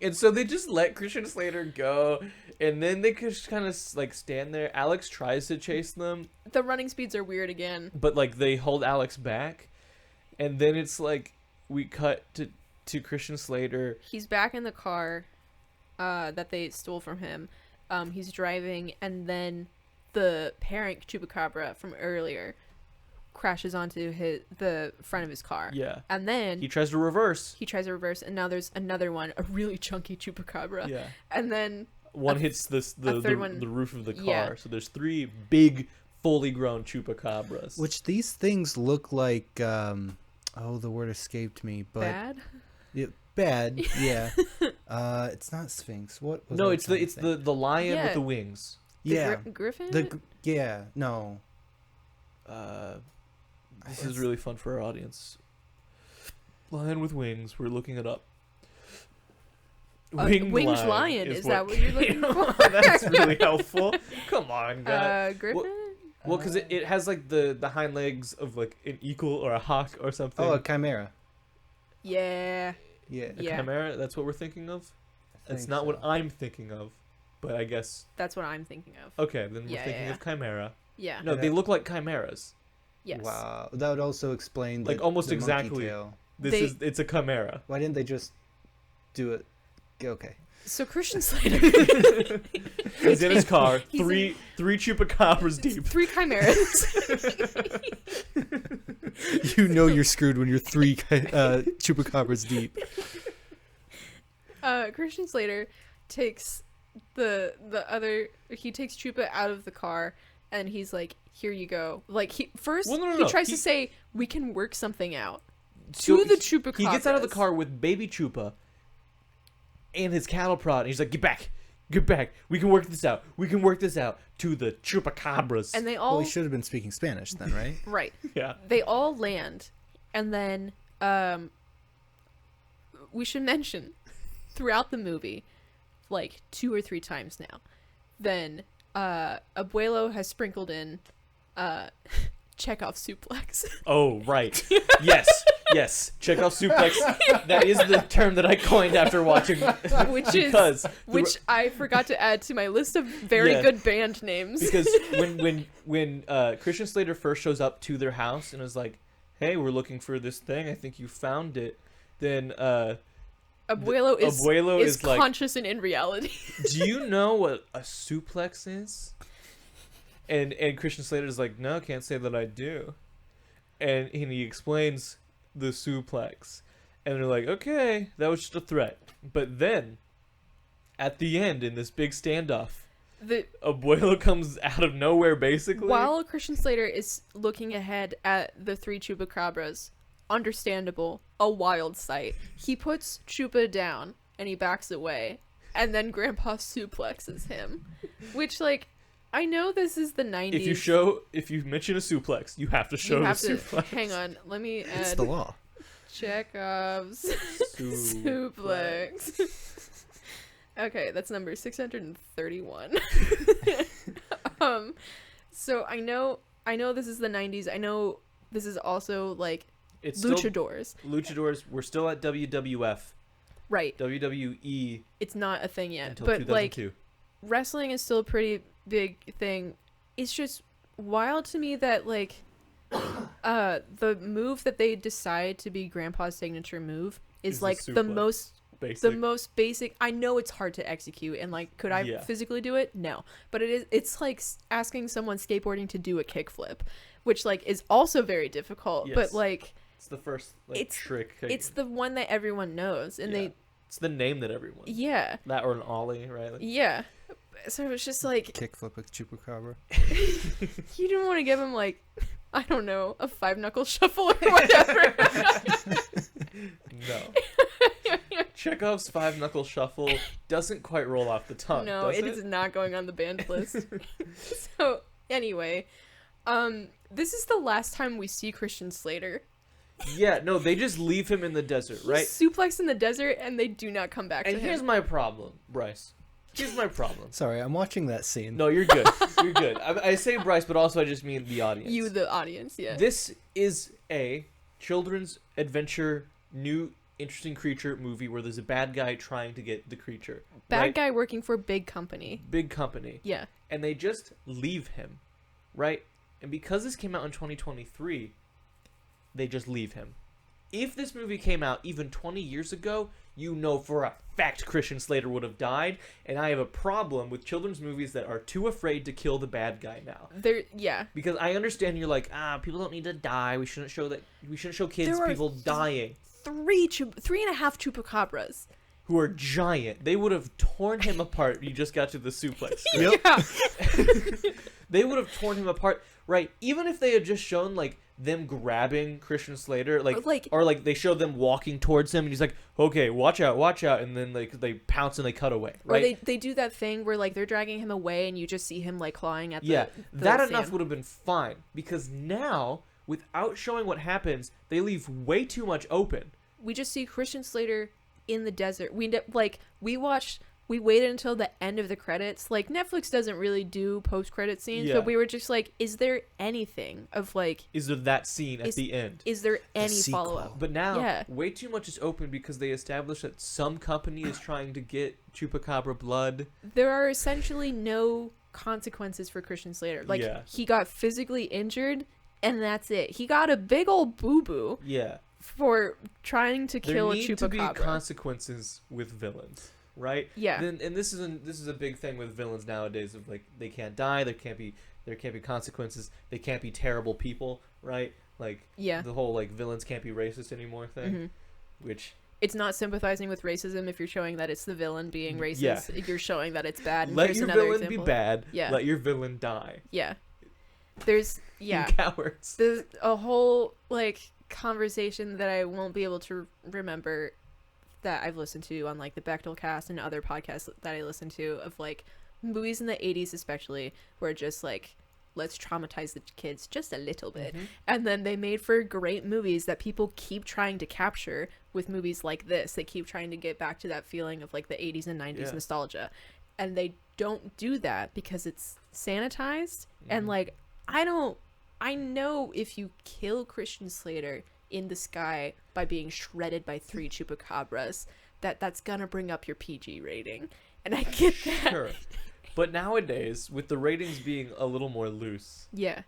And so they just let Christian Slater go, and then they just kind of like stand there. Alex tries to chase them, The running speeds are weird again. but like they hold Alex back, and then it's like we cut to Christian Slater. He's back in the car that they stole from him. He's driving, and then the parent Chupacabra from earlier crashes onto the front of his car. Yeah. And then He tries to reverse. he tries to reverse, and now there's another one, a really chunky Chupacabra. Yeah. And then One hits the third one- roof of the car. yeah. So there's 3 big, fully grown Chupacabras. Which these things look like. The word escaped me, but bad. Yeah, bad. Yeah. It's not Sphinx. What? Was no, I it's trying to it's think? the lion Yeah. with the wings. Yeah. Griffin. No. This is really fun for our audience. Lion with wings. We're looking it up. Winged lion. Is that what you're looking for? That's really helpful. Come on, guys. Griffin. Well, because it has like the hind legs of like an eagle or a hawk or something. Oh, a chimera. Yeah. Yeah. A Yeah. chimera. That's what we're thinking of. That's think not so. what I'm thinking of, but I guess That's what I'm thinking of. okay. Then we're Yeah, thinking yeah. of chimera. Yeah. No, Yeah. they look like chimeras. Yes. Wow. That would also explain Like, the, almost the monkey exactly. tail. It's a chimera. Why didn't they just do it? Okay. So Christian Slater. He's in his car, He's three chupacabras deep. 3 chimeras. You know you're screwed when you're 3 chupacabras deep. Christian Slater takes he takes Chupa out of the car, and he's like, "Here you go." Like he tries to say, "We can work something out." To the Chupacabras. He gets out of the car with baby Chupa and his cattle prod, and he's like, "Get back. Get back. We can work this out. We can work this out." To the Chupacabras. And they all... Well, he should have been speaking Spanish then, right? Right. Yeah. They all land, and then we should mention throughout the movie, like 2 or 3 times now, then Abuelo has sprinkled in Chekhov suplex. Oh, right. Yes. Chekhov suplex. That is the term that I coined after watching. Which I forgot to add to my list of very good band names. Because when Christian Slater first shows up to their house and is like, "Hey, we're looking for this thing. I think you found it." Then Abuelo is conscious and in reality. "Do you know what a suplex is?" And Christian Slater is like, "No, can't say that I do." And he explains the suplex. And they're like, "Okay, that was just a threat." But then, at the end, in this big standoff, Abuelo comes out of nowhere, basically. While Christian Slater is looking ahead at the 3 Chupacabras, understandable, a wild sight, he puts Chupa down, and he backs away. And then Grandpa suplexes him. Which, like... I know this is the 90s. If you mention a suplex, you have to show the suplex. Hang on, let me add. It's the law. Chekhov's suplex. Okay, that's number 631. So I know this is the 90s. I know this is also like luchadors. Luchadors. We're still at WWF. Right. WWE. It's not a thing yet, until but 2002. Like wrestling is still a pretty big thing. It's just wild to me that like the move that they decide to be Grandpa's signature move is like the most basic. I know it's hard to execute, and like could I physically do it? No, but it's like asking someone skateboarding to do a kickflip, which like is also very difficult. Yes. But like it's the first trick. It's the one that everyone knows, and it's the name that everyone. Yeah. That or an ollie, right? Like, yeah. So it's just like kickflip with Chupacabra. You don't want to give him like, I don't know, a 5-knuckle shuffle or whatever. No. Chekhov's 5-knuckle shuffle doesn't quite roll off the tongue. No, it is not going on the banned list. So anyway, this is the last time we see Christian Slater. Yeah, no, they just leave him in the desert, right? Suplex in the desert, and they do not come back to him. And here's my problem, Bryce. Here's my problem. Sorry, I'm watching that scene. No, you're good. You're good. I say Bryce, but also I just mean the audience. You, the audience, yeah. This is a children's adventure, new, interesting creature movie where there's a bad guy trying to get the creature. Bad guy working for big company. Big company. Yeah. And they just leave him, right? And because this came out in 2023, they just leave him. If this movie came out even 20 years ago, you know for a fact Christian Slater would have died, and I have a problem with children's movies that are too afraid to kill the bad guy now. Yeah. Because I understand you're like, people don't need to die. We shouldn't show kids people dying. 3.5 Chupacabras. Who are giant. They would have torn him apart. You just got to the suplex. Yep. Yeah. They would have torn him apart, right? Even if they had just shown like them grabbing Christian Slater, or they showed them walking towards him, and he's like, "Okay, watch out," and then like they pounce and they cut away, right? Or they do that thing where like they're dragging him away, and you just see him like clawing at the that enough would have been fine, because now without showing what happens, they leave way too much open. We just see Christian Slater in the desert. We waited until the end of the credits. Like, Netflix doesn't really do post-credit scenes, but we were just like, is there anything of like... Is there that scene at the end? Is there any follow-up? But now, way too much is open because they established that some company is trying to get Chupacabra blood. There are essentially no consequences for Christian Slater. Like, he got physically injured, and that's it. He got a big old boo-boo. Yeah. For trying to kill a Chupacabra. There need to be consequences with villains. Right? Yeah. And this is a big thing with villains nowadays of like they can't die, there can't be consequences, they can't be terrible people, right? Like the whole like villains can't be racist anymore thing, which it's not sympathizing with racism if you're showing that it's the villain being racist. Yeah. You're showing that it's bad. And Let here's your another villain example. be bad. Yeah. Let your villain die. Yeah. There's yeah. You cowards. There's a whole like conversation that I won't be able to remember that I've listened to on like the Bechdel cast and other podcasts that I listen to of like movies in the 80s especially where just like let's traumatize the kids just a little bit. And then they made for great movies that people keep trying to capture with movies like this. They keep trying to get back to that feeling of like the 80s and 90s nostalgia. And they don't do that because it's sanitized. And like I know if you kill Christian Slater in the sky by being shredded by 3 chupacabras, that's gonna bring up your PG rating. And I get that. Sure. But nowadays, with the ratings being a little more loose, Yeah.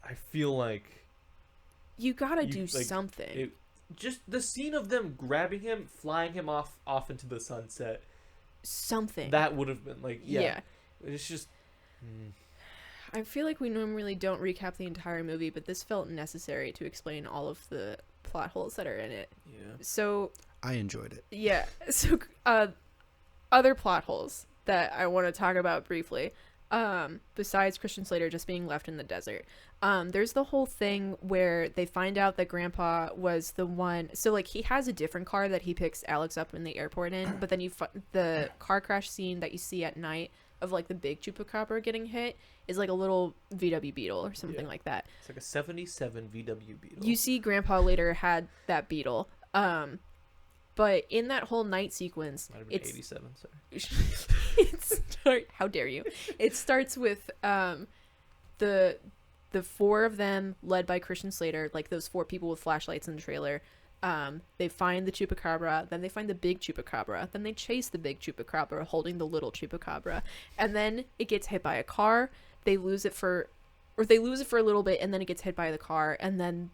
I feel like You gotta do like, something. just the scene of them grabbing him, flying him off into the sunset, Something. that would have been like, Yeah. It's just... I feel like we normally don't recap the entire movie, but this felt necessary to explain all of the plot holes that are in it. Yeah. So, I enjoyed it. yeah. So, other plot holes that I want to talk about briefly, besides Christian Slater just being left in the desert. There's the whole thing where they find out that Grandpa was the one. So, like, he has a different car that he picks Alex up in the airport in, but then the car crash scene that you see at night of, like, the big Chupacabra getting hit is, like, a little VW Beetle or something like that. It's like a 77 VW Beetle. You see Grandpa later had that Beetle. But in that whole night sequence, Might have been it's 87, sorry. how dare you? It starts with the 4 of them led by Christian Slater, like those 4 people with flashlights in the trailer. They find the Chupacabra, then they find the big Chupacabra, then they chase the big Chupacabra holding the little Chupacabra, and then it gets hit by a car. They lose it for a little bit, and then it gets hit by the car, and then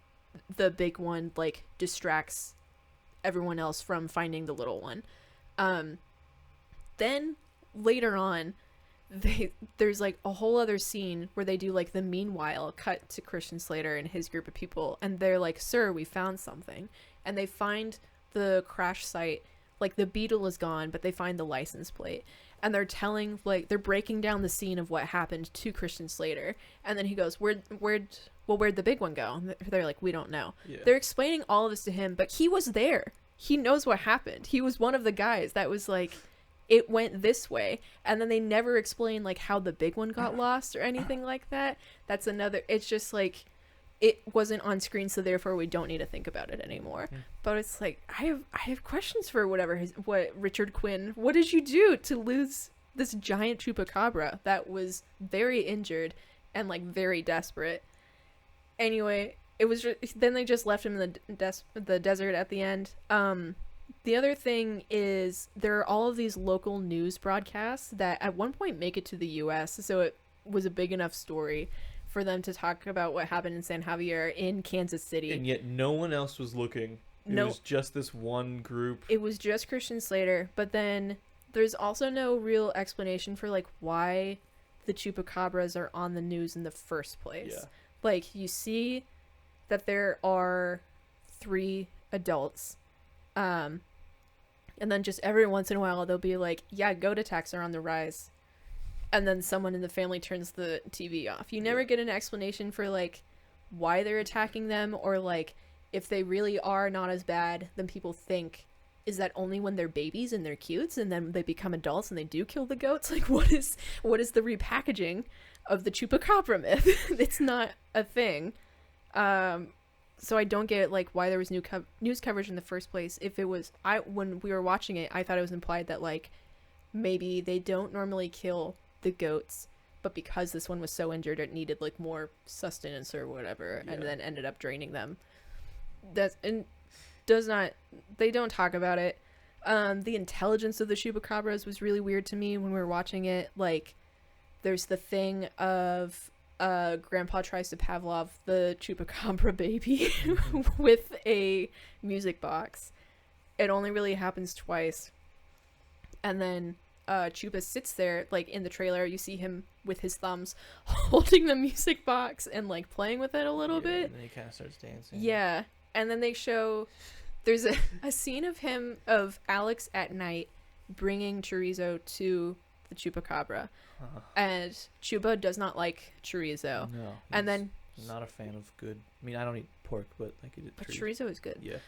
the big one like distracts everyone else from finding the little one. Then later on, there's like a whole other scene where they do like the meanwhile cut to Christian Slater and his group of people, and they're like, "Sir, we found something," and they find the crash site. Like the Beetle is gone, but they find the license plate, and they're telling like they're breaking down the scene of what happened to Christian Slater, and then he goes, "Where'd the big one go?" And they're like, "We don't know." Yeah. They're explaining all of this to him, but he was there. He knows what happened. He was one of the guys that was like, it went this way. And then they never explain like how the big one got lost or anything like that. That's another, it's just like, it wasn't on screen, so therefore we don't need to think about it anymore. But it's like, I have questions for what Richard Quinn, what did you do to lose this giant Chupacabra that was very injured and like very desperate? Anyway, it was then they just left him in the desert at the end. The other thing is there are all of these local news broadcasts that at one point make it to the U.S., so it was a big enough story for them to talk about what happened in San Javier in Kansas City. And yet no one else was looking. It was just this one group. It was just Christian Slater, but then there's also no real explanation for like why the Chupacabras are on the news in the first place. Yeah. Like, you see that there are 3 adults, and then just every once in a while they'll be like, yeah, goat attacks are on the rise, and then someone in the family turns the TV off. You never get an explanation for like why they're attacking them, or like if they really are not as bad than people think. Is that only when they're babies and they're cutes and then they become adults and they do kill the goats? Like, what is the repackaging of the Chupacabra myth? It's not a thing. So I don't get like why there was news coverage in the first place. If it was, when we were watching it, I thought it was implied that like maybe they don't normally kill the goats, but because this one was so injured, it needed like more sustenance or whatever, and then ended up draining them. They don't talk about it. The intelligence of the Chupacabras was really weird to me when we were watching it. Like, there's the thing of Grandpa tries to Pavlov the Chupacabra baby with a music box. It only really happens twice. And then Chupa sits there, like in the trailer, you see him with his thumbs holding the music box and like playing with it a little bit. And then he kind of starts dancing. Yeah. And then they show There's a scene of Alex at night bringing chorizo to the Chupacabra, and Chupa does not like chorizo. No. And then not a fan of good. I mean, I don't eat pork, but like chorizo is good. Yeah.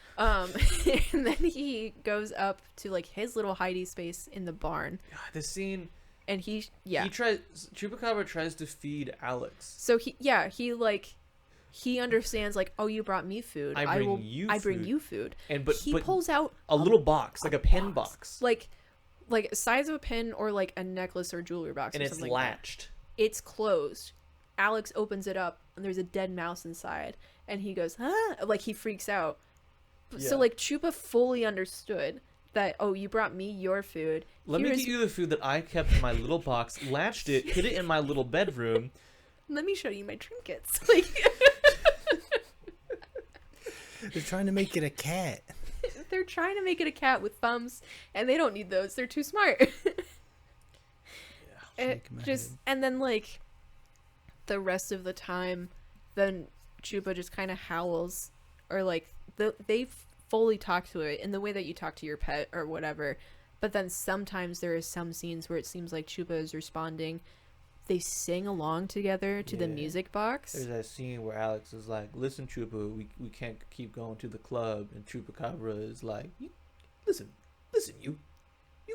And then he goes up to like his little hidey space in the barn. God, this scene. And Chupacabra tries to feed Alex. So he understands like, oh, you brought me food. I bring you food. And he pulls out a little box, like a pen box. Like size of a pen or like a necklace or jewelry box. And or it's something latched. Like it's closed. Alex opens it up and there's a dead mouse inside. And he goes, ah, like he freaks out. Yeah. So like Chupa fully understood that, oh, you brought me your food. Let me get you the food that I kept in my little box, latched it, hid it in my little bedroom. Let me show you my trinkets. Like they're trying to make it a cat. They're trying to make it a cat with thumbs, and they don't need those. They're too smart. And then like the rest of the time, then Chupa just kind of howls, or like they fully talk to it in the way that you talk to your pet or whatever. But then sometimes there are some scenes where it seems like Chupa is responding. They sing along together to the music box. There's that scene where Alex is like, listen, Chupa, we can't keep going to the club. And Chupacabra is like, listen, you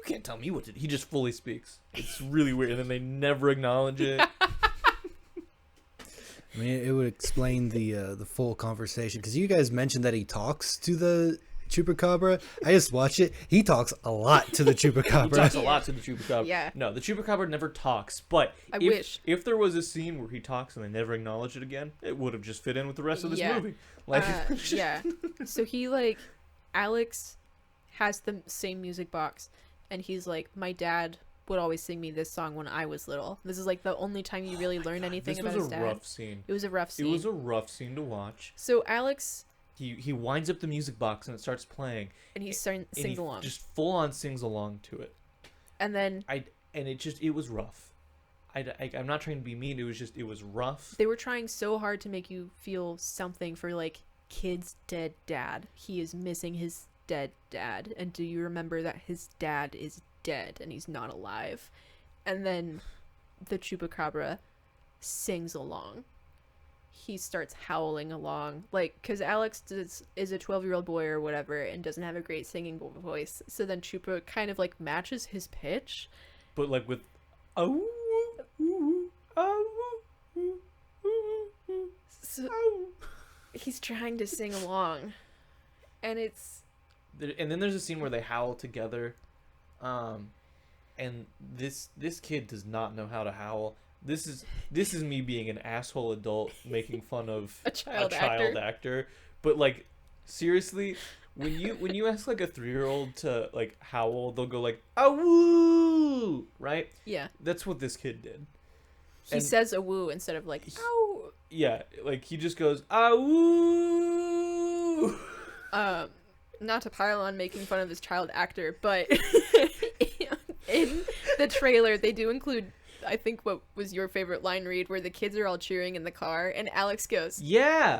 can't tell me what to do. He just fully speaks. It's really weird. And then they never acknowledge it. I mean, it would explain the full conversation. Because you guys mentioned that he talks to the Chupacabra. I just watched it. He talks a lot to the Chupacabra. He talks a lot to the Chupacabra. Yeah. No, the Chupacabra never talks. But I wish. If there was a scene where he talks and they never acknowledge it again, it would have just fit in with the rest of this movie. Like, yeah. So he like, Alex has the same music box, and he's like, my dad would always sing me this song when I was little. This is like the only time you really learned anything about his dad. This was a rough scene. It was a rough scene. It was a rough scene to watch. So Alex... He winds up the music box and it starts playing. And he sings along. Just full on sings along to it. And then... it was rough. I'm not trying to be mean. It was rough. They were trying so hard to make you feel something for like kid's dead dad. He is missing his dead dad. And do you remember that his dad is dead and he's not alive? And then the Chupacabra sings along. He starts howling along, like, because Alex is a 12-year-old boy or whatever and doesn't have a great singing voice. So then Chupa kind of like matches his pitch, but like with so he's trying to sing along, and then there's a scene where they howl together, and this kid does not know how to howl. This is me being an asshole adult making fun of a child actor. But like, seriously, when you ask like a 3-year-old to like howl, they'll go like "awoo," right? Yeah. That's what this kid did. He says "a woo" instead of like "ow." Yeah, like he just goes "awoo." Not to pile on making fun of this child actor, but in the trailer they do include, I think, what was your favorite line read, where the kids are all cheering in the car and Alex goes, yeah.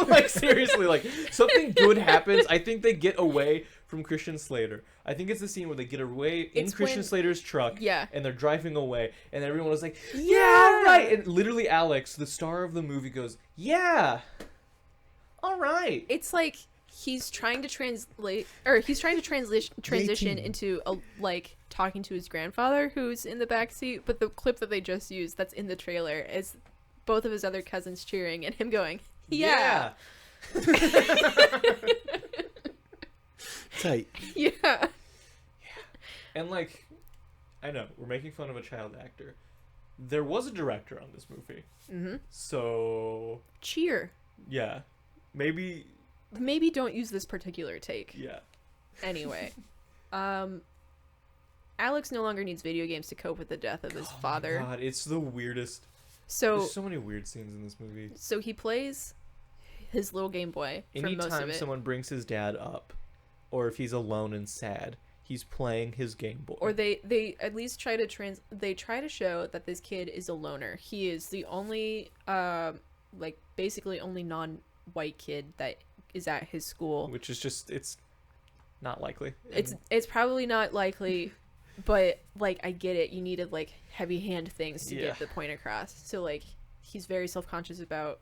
Like, seriously, like, something good happens. I think they get away from Christian Slater. I think it's the scene where they get away in Christian Slater's truck. Yeah. And they're driving away and everyone was like, yeah, right. And literally Alex, the star of the movie, goes, yeah, all right. It's like he's trying to transition into a, like, talking to his grandfather who's in the back seat, but the clip that they just used that's in the trailer is both of his other cousins cheering and him going, yeah. Tight. Yeah. And like, I know we're making fun of a child actor. There was a director on this movie. Mm-hmm. So cheer. Yeah. Maybe don't use this particular take. Yeah. Anyway. Alex no longer needs video games to cope with the death of his father. My God, it's the weirdest. So there's so many weird scenes in this movie. So he plays his little Game Boy for most of it. Anytime someone brings his dad up, or if he's alone and sad, he's playing his Game Boy. Or they at least try to show that this kid is a loner. He is the only basically only non-white kid that is at his school. Which is just, it's not likely. And It's probably not likely, but like I get it. You needed like heavy hand things to get the point across. So like he's very self-conscious about,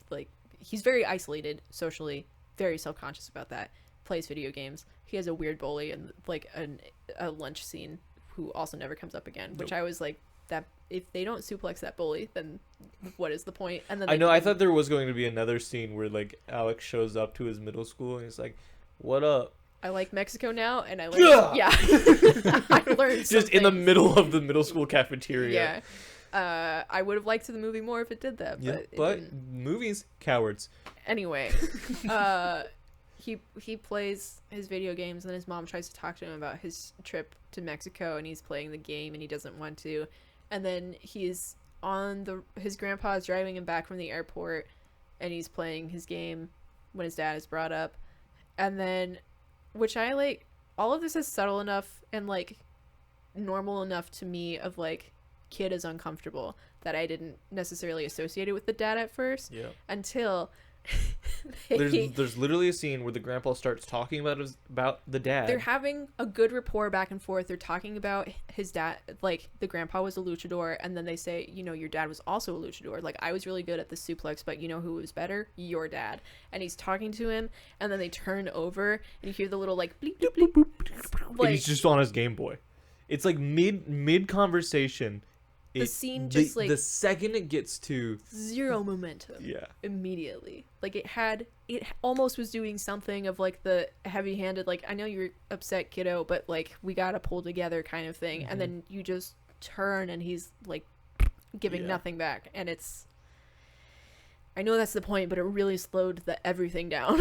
like, he's very isolated socially, very self-conscious about that. Plays video games. He has a weird bully and like a lunch scene who also never comes up again, which I was like, that if they don't suplex that bully, then what is the point? And then I know, I thought there was going to be another scene where like Alex shows up to his middle school and he's like, "What up? I like Mexico now," and I learned, I learned just in the middle of the middle school cafeteria. Yeah. I would have liked the movie more if it did that, but movies, cowards. Anyway, he plays his video games, and his mom tries to talk to him about his trip to Mexico, and he's playing the game and he doesn't want to. And then he's his grandpa is driving him back from the airport, and he's playing his game when his dad is brought up. And then, which I like, all of this is subtle enough and like normal enough to me of like, kid is uncomfortable, that I didn't necessarily associate it with the dad at first. Yeah. Until there's literally a scene where the grandpa starts talking about the dad. They're having a good rapport back and forth. They're talking about his dad, like the grandpa was a luchador, and then they say, you know, your dad was also a luchador. Like, I was really good at the suplex, but you know who was better? Your dad. And he's talking to him, and then they turn over, and you hear the little like bleep bleep bleep, bleep. Like, and he's just on his Game Boy. It's like mid conversation. The scene just like the second it gets to zero momentum. Yeah. Immediately. Like it almost was doing something of like the heavy-handed, like, I know you're upset, kiddo, but like we gotta pull together kind of thing. Mm-hmm. And then you just turn and he's like giving nothing back. And I know that's the point, but it really slowed everything down.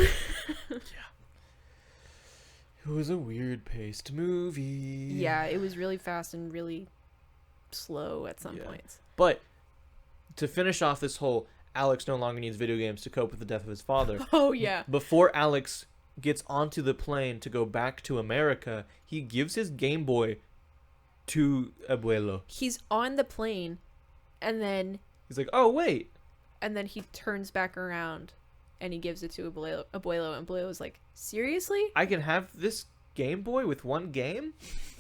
Yeah. It was a weird paced movie. Yeah, it was really fast and really slow at some points. But to finish off this whole Alex no longer needs video games to cope with the death of his father. Oh yeah. Before Alex gets onto the plane to go back to America, he gives his Game Boy to Abuelo. He's on the plane and then he's like, "Oh, wait." And then he turns back around and he gives it to Abuelo, and Abuelo's like, "Seriously? I can have this Game Boy with one game?"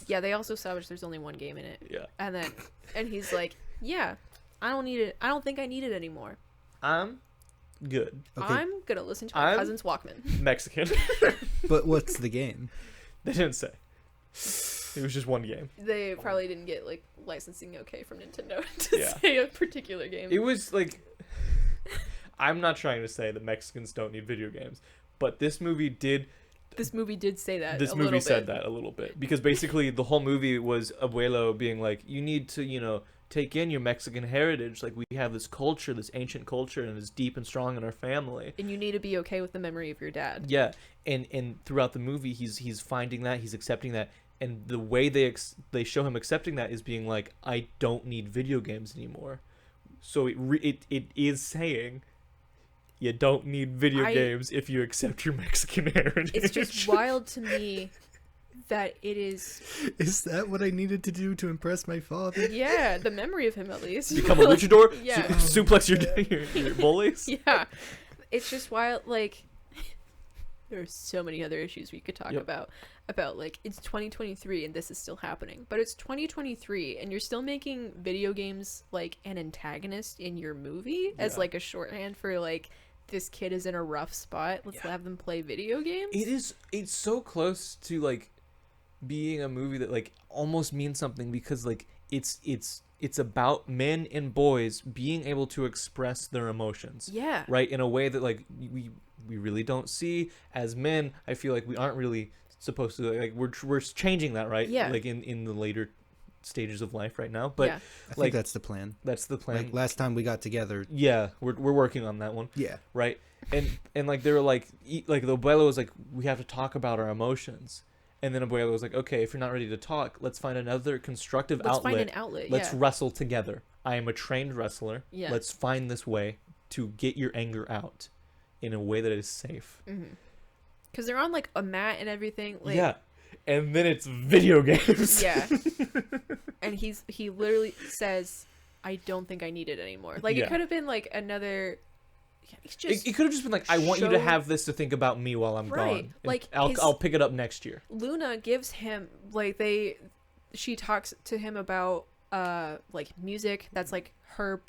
Yeah, they also established there's only one game in it. Yeah. And he's like, "Yeah, I don't need it. I don't think I need it anymore. I'm good. Okay. I'm gonna listen to my cousin's Walkman." Mexican. But what's the game? They didn't say. It was just one game. They probably didn't get like licensing okay from Nintendo to say a particular game. It was like, I'm not trying to say that Mexicans don't need video games, but this movie did say that. This movie said that a little bit, because basically the whole movie was Abuelo being like, you need to, you know, take in your Mexican heritage. Like, we have this culture, this ancient culture, and it's deep and strong in our family. And you need to be okay with the memory of your dad. Yeah, and throughout the movie, he's finding that, he's accepting that, and the way they show him accepting that is being like, I don't need video games anymore. So it is saying, you don't need video games if you accept your Mexican heritage. It's just wild to me that it is... Is that what I needed to do to impress my father? Yeah, the memory of him at least. Become a luchador? Yeah. Suplex your bullies? Yeah. It's just wild, like... There are so many other issues we could talk about like, it's 2023 and this is still happening. But it's 2023 and you're still making video games like an antagonist in your movie as like a shorthand for like, this kid is in a rough spot. Let's have them play video games. It's so close to like being a movie that like almost means something, because like it's about men and boys being able to express their emotions. Yeah. Right? In a way that like we really don't see as men. I feel like we aren't really supposed to, like, we're changing that, right? Yeah. Like in the later stages of life right now. But I think that's the plan. That's the plan. Like last time we got together. Yeah, we're working on that one. Yeah. Right? And like they were like the abuelo was like, we have to talk about our emotions. And then abuelo was like, okay, if you're not ready to talk, let's find another constructive outlet. Let's find an outlet. Let's wrestle together. I am a trained wrestler. Yeah. Let's find this way to get your anger out in a way that is safe. Mm-hmm. Because they're on like a mat and everything. Like, yeah. And then it's video games. Yeah. And he literally says, I don't think I need it anymore. Like, it could have been like another it's just It could have just been like, I want you to show- have this to think about me while I'm Right, gone. like, I'll pick it up next year. Luna gives him like she talks to him about like music. That's like her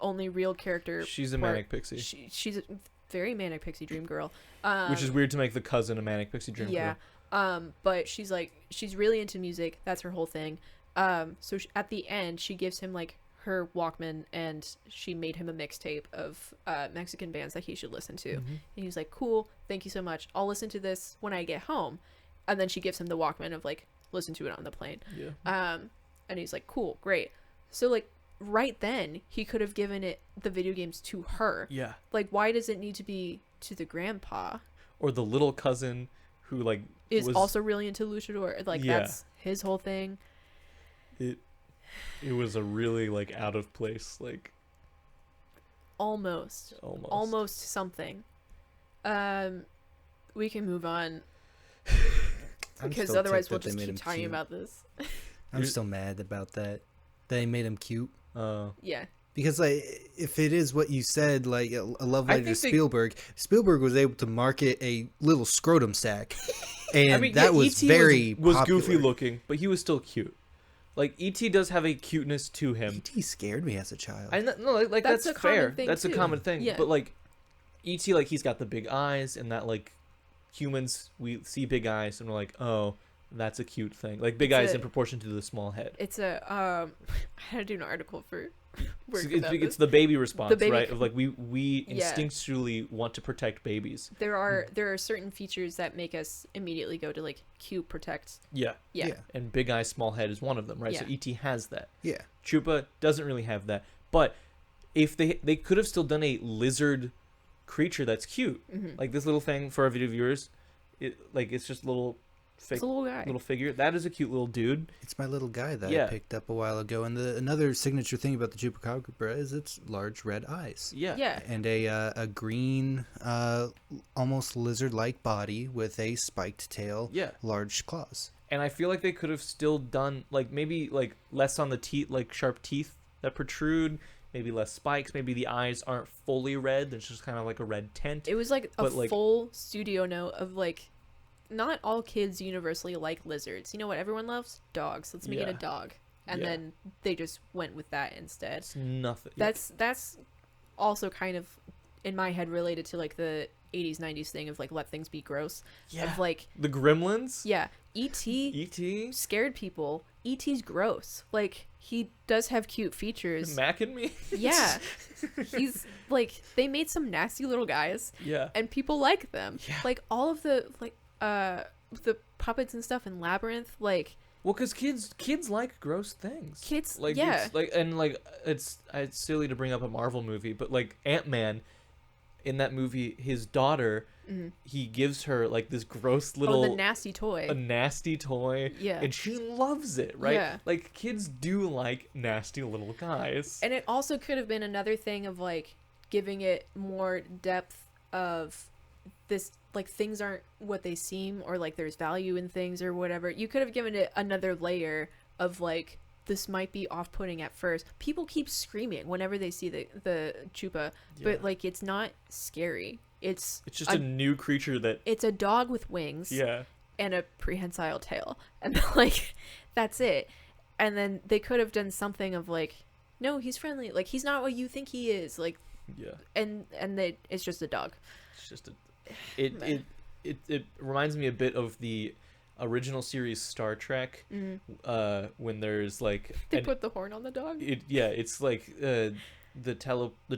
only real character. She's a part. manic pixie, She's a very manic pixie dream girl. which is weird to make the cousin a manic pixie dream Yeah. girl. But she's really into music. That's her whole thing. So at the end, she gives him like her Walkman, and she made him a mixtape of Mexican bands that he should listen to. Mm-hmm. And he was like, "Cool, thank you so much. I'll listen to this when I get home." And then she gives him the Walkman of like, listen to it on the plane. Yeah. And he's like, "Cool, great." So like right then, he could have given the video games to her. Yeah. Like, why does it need to be to the grandpa? Or the little cousin who like Is was, also really into luchador. Like, Yeah. that's his whole thing. It was a really like out of place, like Almost something. We can move on I'm because still otherwise ticked we'll that they just made keep him talking cute. about this. I'm still mad about that. They made him cute. Yeah. Because like, if it is what you said, like a love I letter to think Spielberg was able to market a little scrotum sack, and I mean, that yeah, was E.T. very was popular. goofy looking, but he was still cute. Like E.T. does have a cuteness to him. E.T. scared me as a child. I know, no, like That's that's a common fair. thing, That's a too. common thing. Yeah. But like E.T. like he's got the big eyes, and that like humans we see big eyes and we're like, oh, that's a cute thing. Like big eyes in proportion to the small head. It's a I had to do an article for work about It's this. the baby response, The baby- right? Of like we Yeah. instinctually want to protect babies. There are certain features that make us immediately go to like cute, protect. Yeah. Yeah. And big eye, small head is one of them, right? So Yeah. E.T. has that. Yeah. Chupa doesn't really have that. But if they could have still done a lizard creature that's cute, like this little thing for our video viewers, it's just a little fake It's a little guy. little figure. That is a cute little dude. It's my little guy that Yeah. I picked up a while ago. And another signature thing about the Chupacabra is its large red eyes. Yeah. Yeah. And a green, almost lizard-like body with a spiked tail, Yeah. large claws. And I feel like they could have still done like maybe like less on the teeth, like sharp teeth that protrude, maybe less spikes, maybe the eyes aren't fully red, there's just kind of like a red tint. It was like a But, like- full studio note of like, not all kids universally like lizards. You know what everyone loves? Dogs. Let's make it a Yeah. dog. And Yeah. then they just went with that instead. It's nothing. That's also kind of in my head related to like the 80s 90s thing of like let things be gross. Yeah. Of like, The Gremlins? yeah, E.T. E.T. scared people. E.T.'s gross. Like, he does have cute features. Mac and me? Yeah. He's like, they made some nasty little guys Yeah. and people like them. Yeah. Like all of the the puppets and stuff in Labyrinth, like Well, because kids like gross things. kids, Like yeah. it's like and like it's silly to bring up a Marvel movie, but like Ant-Man, in that movie, his daughter, he gives her like this gross little the nasty toy. a nasty toy, Yeah. and she loves it, right? Yeah. Like kids do like nasty little guys. And it also could have been another thing of like giving it more depth of this, like things aren't what they seem, or like there's value in things or whatever. You could have given it another layer of like, this might be off-putting at first. People keep screaming whenever they see the Chupa, Yeah. but like it's not scary. It's It's just a new creature that it's a dog with wings. yeah. And a prehensile tail, and like that's it. And then they could have done something of like, no, he's friendly, like he's not what you think he is, like, Yeah. and it's just a dog. It's just it reminds me a bit of the original series Star Trek, when there's like They put the horn on the dog. it's like the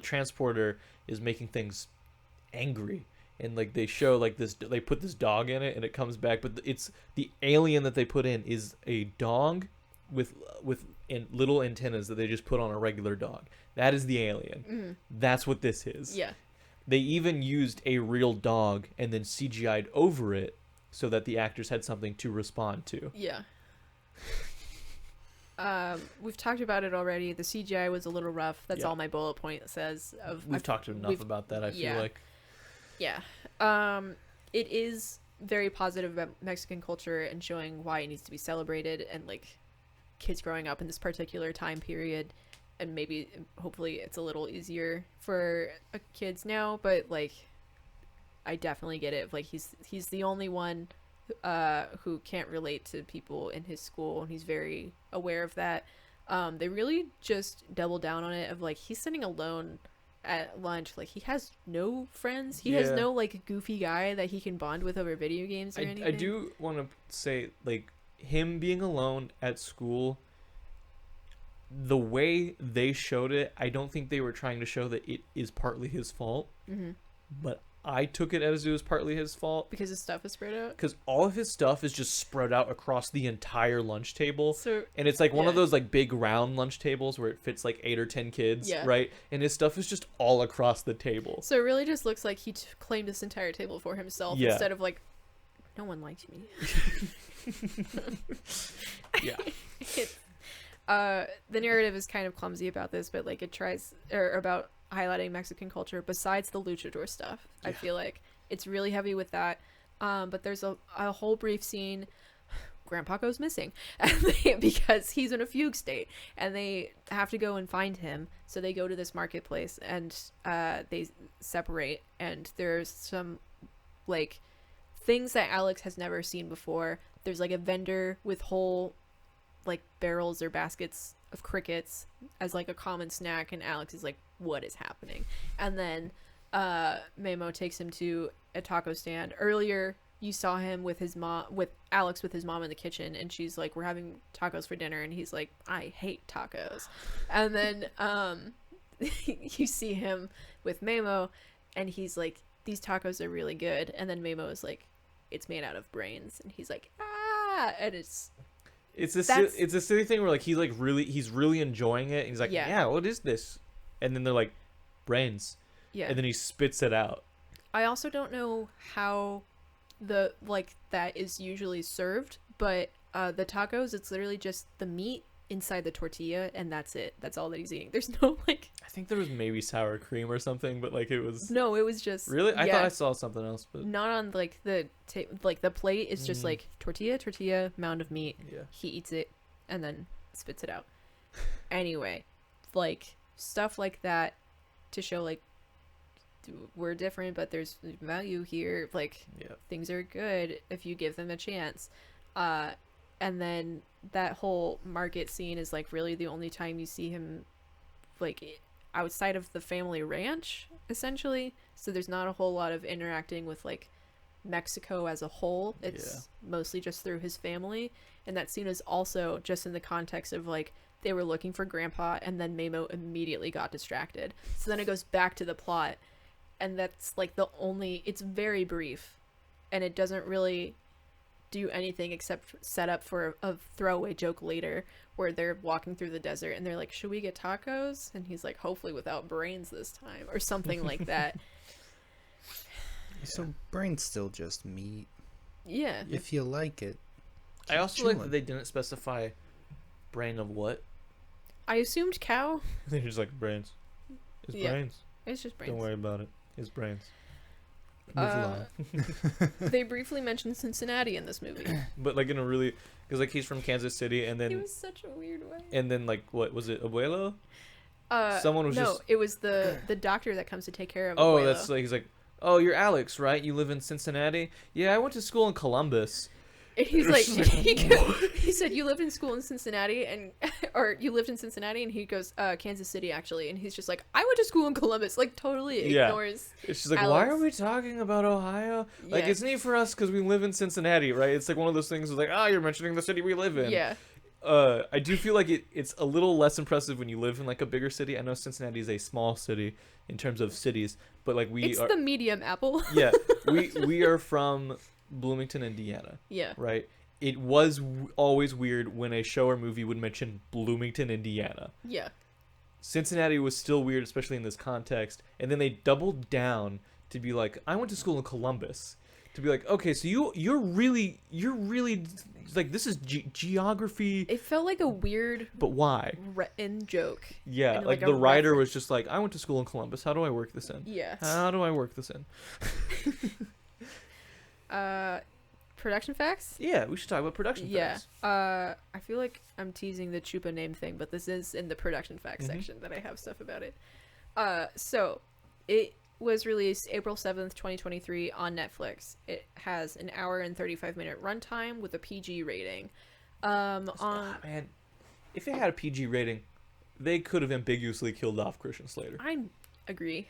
transporter is making things angry, and like they show like this, they put this dog in it and it comes back, but it's the alien that they put in is a dog with little antennas that they just put on a regular dog. That is the alien. That's what this is. Yeah. They even used a real dog and then CGI'd over it so that the actors had something to respond to. Yeah. We've talked about it already. The CGI was a little rough. That's Yeah. all my bullet point says. We've talked enough about that, I feel yeah. like. Yeah. It is very positive about Mexican culture and showing why it needs to be celebrated, and like kids growing up in this particular time period and maybe hopefully it's a little easier for kids now, but like I definitely get it. Like he's the only one who can't relate to people in his school, and he's very aware of that. They really just double down on it of like he's sitting alone at lunch. Like he has no friends. He has no like goofy guy that he can bond with over video games or anything. I do want to say, like, him being alone at school, the way they showed it, I don't think they were trying to show that it is partly his fault. Mm-hmm. But I took it as it was partly his fault. Because his stuff is spread out? Because all of his stuff is just spread out across the entire lunch table. So, and it's like one of those like big round lunch tables where it fits like 8 or 10 kids, right? And his stuff is just all across the table. So it really just looks like he claimed this entire table for himself instead of like, no one likes me. The narrative is kind of clumsy about this, but like it tries about highlighting Mexican culture besides the luchador stuff. I feel like it's really heavy with that. But there's a whole brief scene. Grandpa goes missing because he's in a fugue state, and they have to go and find him. So they go to this marketplace, and they separate, and there's some like things that Alex has never seen before. There's like a vendor with whole like barrels or baskets of crickets as like a common snack, and Alex is like, what is happening? And then Memo takes him to a taco stand. Earlier you saw him with his mom, with Alex with his mom in the kitchen, and she's like, we're having tacos for dinner, and he's like, I hate tacos. And then you see him with Memo, and he's like, these tacos are really good. And then Memo is like, it's made out of brains, and he's like, ah. And it's a silly thing where like he's really enjoying it, and he's like, yeah, what is this? And then they're like, brains. Yeah. And then he spits it out. I also don't know how that is usually served, but the tacos, it's literally just the meat inside the tortilla, and that's it. That's all that he's eating. There's no like, I think there was maybe sour cream or something, but like it was just really, I thought I saw something else, but not on like the plate is just like tortilla, mound of meat. He eats it and then spits it out. Anyway, like stuff like that to show like we're different, but there's value here. Like things are good if you give them a chance. And then that whole market scene is like really the only time you see him like outside of the family ranch, essentially. So there's not a whole lot of interacting with like Mexico as a whole. It's mostly just through his family. And that scene is also just in the context of like they were looking for Grandpa, and then Memo immediately got distracted. So then it goes back to the plot, and that's like it's very brief, and it doesn't really do anything except set up for a throwaway joke later where they're walking through the desert and they're like, should we get tacos? And he's like, hopefully without brains this time, or something like that. So brains still just meat. Yeah. If you like it. I also like that they didn't specify brain of what. I assumed cow. They're just like brains. It's brains. It's just brains. Don't worry about it. It's brains. They briefly mentioned Cincinnati in this movie, but like in a really, because like he's from Kansas City, and then it was such a weird way. And then like what was it, Abuelo? Someone was it was the doctor that comes to take care of. Oh, Abuelo. that's like he's like, oh, you're Alex, right? You live in Cincinnati? Yeah, I went to school in Columbus. And he's like, he said, you lived in school in Cincinnati, or you lived in Cincinnati, and he goes, Kansas City, actually. And he's just like, I went to school in Columbus. Like, totally ignores. It's just like, Alex. Why are we talking about Ohio? Like, it's neat for us because we live in Cincinnati, right? It's like one of those things like, you're mentioning the city we live in. Yeah. I do feel like it's a little less impressive when you live in like a bigger city. I know Cincinnati is a small city in terms of cities, but like it's the medium apple. Yeah. We are from Bloomington, Indiana. Yeah. Right? It was always weird when a show or movie would mention Bloomington, Indiana. Yeah. Cincinnati was still weird, especially in this context. And then they doubled down to be like, I went to school in Columbus. To be like, okay, so you're really like, this is geography. It felt like a weird, but why? In joke. Yeah, like the writer was just like, I went to school in Columbus. How do I work this in? Yeah. How do I work this in? Production facts? Yeah, we should talk about production facts. I feel like I'm teasing the Chupa name thing, but this is in the production facts section that I have stuff about it. So it was released April 7th, 2023 on Netflix. It has an hour and 35-minute runtime with a PG rating. Man, if it had a PG rating, they could have ambiguously killed off Christian Slater. I agree.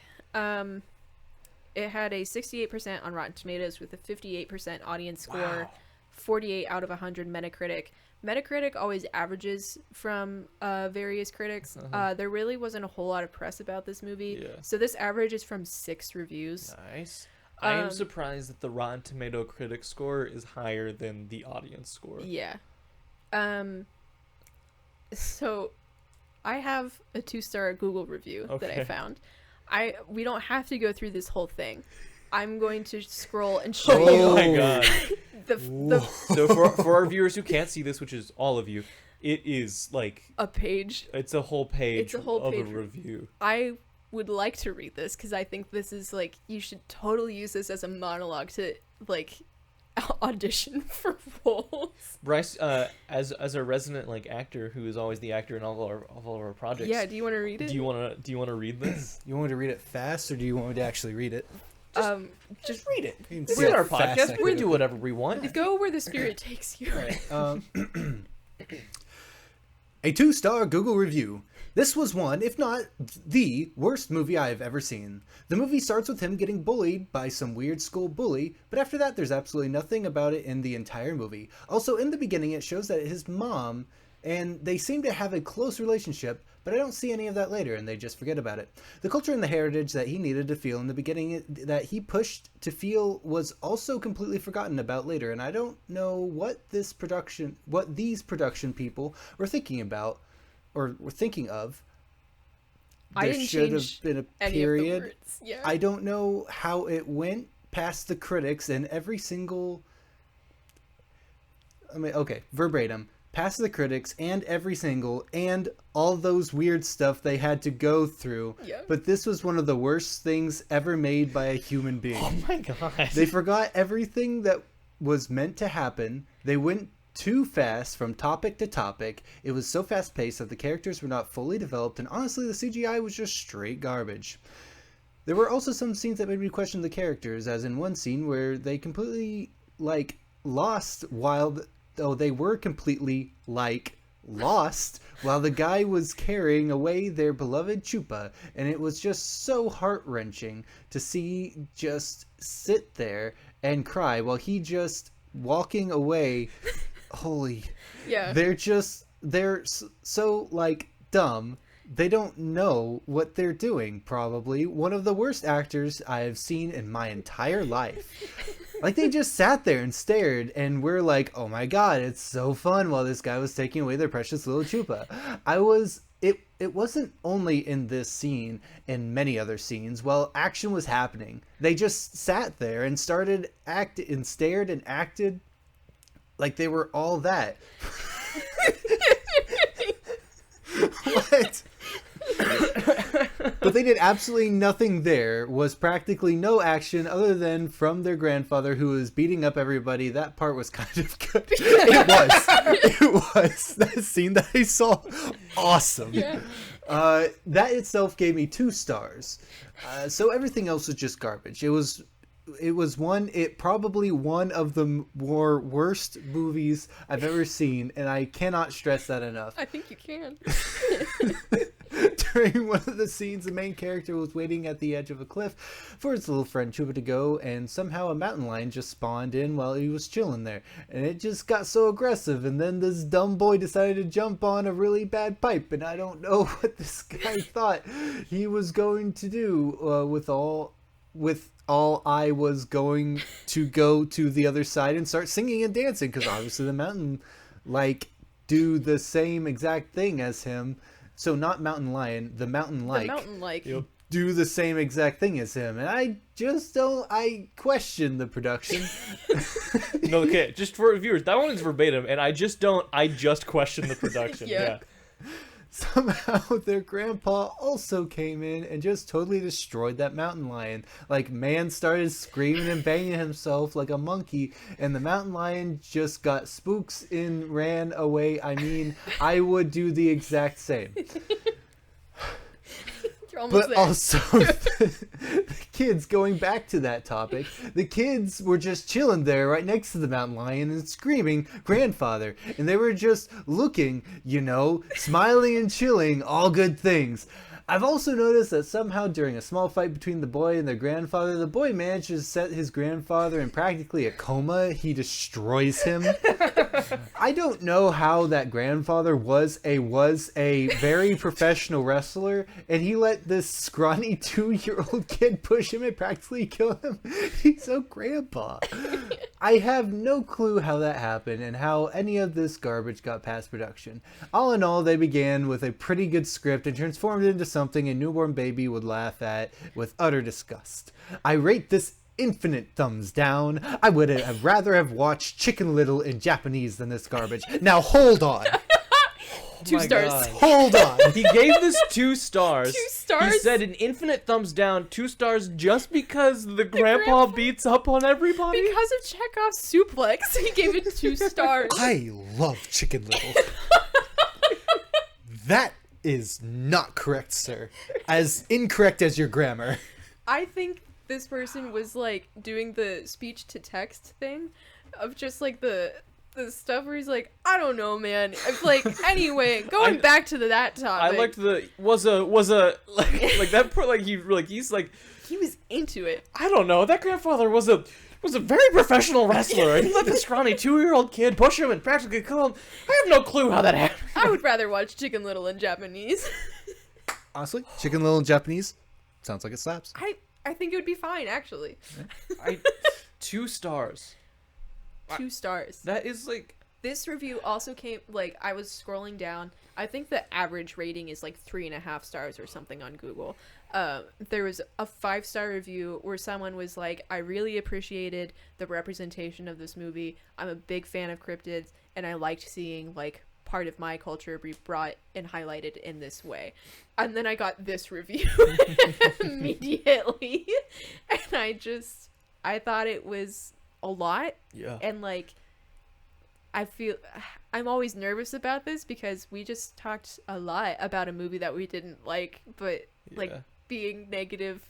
It had a 68% on Rotten Tomatoes with a 58% audience score, Wow. 48 out of 100 Metacritic. Metacritic always averages from various critics. There really wasn't a whole lot of press about this movie. Yeah. So this average is from 6 reviews. Nice. I am surprised that the Rotten Tomato critic score is higher than the audience score. Yeah. So I have a 2-star Google review that I found. We don't have to go through this whole thing. I'm going to scroll and show you. Oh my god. the So for our viewers who can't see this, which is all of you, it is like a page. it's a whole page It's a whole of page. a review. I would like to read this because I think this is like, you should totally use this as a monologue to like audition for roles. Bryce, as a resident like actor who is always the actor in all of our projects. Yeah, do you want to read it? Do you want to read this? You want me to read it fast, or do you want me to actually read it? Just read it. You can We're see in how our fast podcast. I We can do whatever we want. Go where the spirit takes you. A 2-star Google review. This was one, if not the worst movie I have ever seen. The movie starts with him getting bullied by some weird school bully, but after that there's absolutely nothing about it in the entire movie. Also, in the beginning it shows that his mom, and they seem to have a close relationship, but I don't see any of that later, and they just forget about it. The culture and the heritage that he needed to feel in the beginning that he pushed to feel was also completely forgotten about later, and I don't know what these production people were thinking about, or were thinking of. I There didn't should have change been a any period. of the words. Yeah. I don't know how it went past the critics and every single... verbatim. Past the critics and every single and all those weird stuff they had to go through. Yeah. But this was one of the worst things ever made by a human being. Oh my god. They forgot everything that was meant to happen. They went too fast from topic to topic. It was so fast paced that the characters were not fully developed, and honestly the CGI was just straight garbage. There were also some scenes that made me question the characters, as in one scene where they completely lost while they were completely lost while the guy was carrying away their beloved Chupa, and it was just so heart-wrenching to see just sit there and cry while he just walking away. Holy, Yeah. they're so dumb. They don't know what they're doing, probably. One of the worst actors I have seen in my entire life. They just sat there and stared, and we're like, oh my god, it's so fun while this guy was taking away their precious little Chupa. It wasn't only in this scene, in many other scenes, while action was happening. They just sat there and stared and acted like they were all that. What? But they did absolutely nothing. There was practically no action other than from their grandfather, who was beating up everybody. That part was kind of good. It was. That scene that I saw, awesome. Yeah. That itself gave me 2 stars. So everything else was just garbage. It was probably one of the worst movies I've ever seen, and I cannot stress that enough. I think you can. During one of the scenes, the main character was waiting at the edge of a cliff for his little friend Chupa to go, and somehow a mountain lion just spawned in while he was chilling there, and it just got so aggressive, and then this dumb boy decided to jump on a really bad pipe, and I don't know what this guy thought he was going to do with all I was going to go to the other side and start singing and dancing, because obviously the mountain do the same exact thing as him. So not mountain lion, the mountain Yep. do the same exact thing as him, and I question the production. No, okay, just for viewers, that one is verbatim, and I just question the production. Yeah. somehow their grandpa also came in and just totally destroyed that mountain lion. Like, man started screaming and banging himself like a monkey, and the mountain lion just got spooks and ran away. I mean, I would do the exact same. You're almost But there. also, the kids, going back to that topic, the kids were just chilling there right next to the mountain lion and screaming, grandfather. And they were just looking, smiling and chilling, all good things. I've also noticed that somehow during a small fight between the boy and their grandfather, the boy managed to set his grandfather in practically a coma. He destroys him. I don't know how that grandfather was a very professional wrestler, and he let this scrawny 2-year-old kid push him and practically kill him. He's a grandpa. I have no clue how that happened and how any of this garbage got past production. All in all, they began with a pretty good script and transformed it into something a newborn baby would laugh at with utter disgust. I rate this infinite thumbs down. I would have rather have watched Chicken Little in Japanese than this garbage. Now hold on. 2 my stars. God. Hold on. He gave this 2 stars. 2 stars? He said an infinite thumbs down, 2 stars just because the grandpa beats up on everybody? Because of Chekhov's suplex, he gave it 2 stars. I love Chicken Little. That is not correct, sir. As incorrect as your grammar. I think this person was like doing the speech to text thing of just like the stuff where he's like, I don't know, man. It's like, anyway, going back to that topic. I liked the was a like that part, he's like, he was into it. I don't know, that grandfather was a very professional wrestler, and he let the scrawny 2-year-old kid push him and practically kill him. I have no clue how that happened. I would rather watch Chicken Little in Japanese. Honestly, Chicken Little in Japanese sounds like it slaps. I think it would be fine, actually. 2 stars. 2 stars. That is like, This review also came, like, I was scrolling down. I think the average rating is like 3.5 stars or something on Google. There was a 5-star review where someone was like, I really appreciated the representation of this movie. I'm a big fan of cryptids, and I liked seeing, like, part of my culture be brought and highlighted in this way. And then I got this review immediately. And I thought it was a lot. yeah. And, like, I'm always nervous about this because we just talked a lot about a movie that we didn't like, but like being negative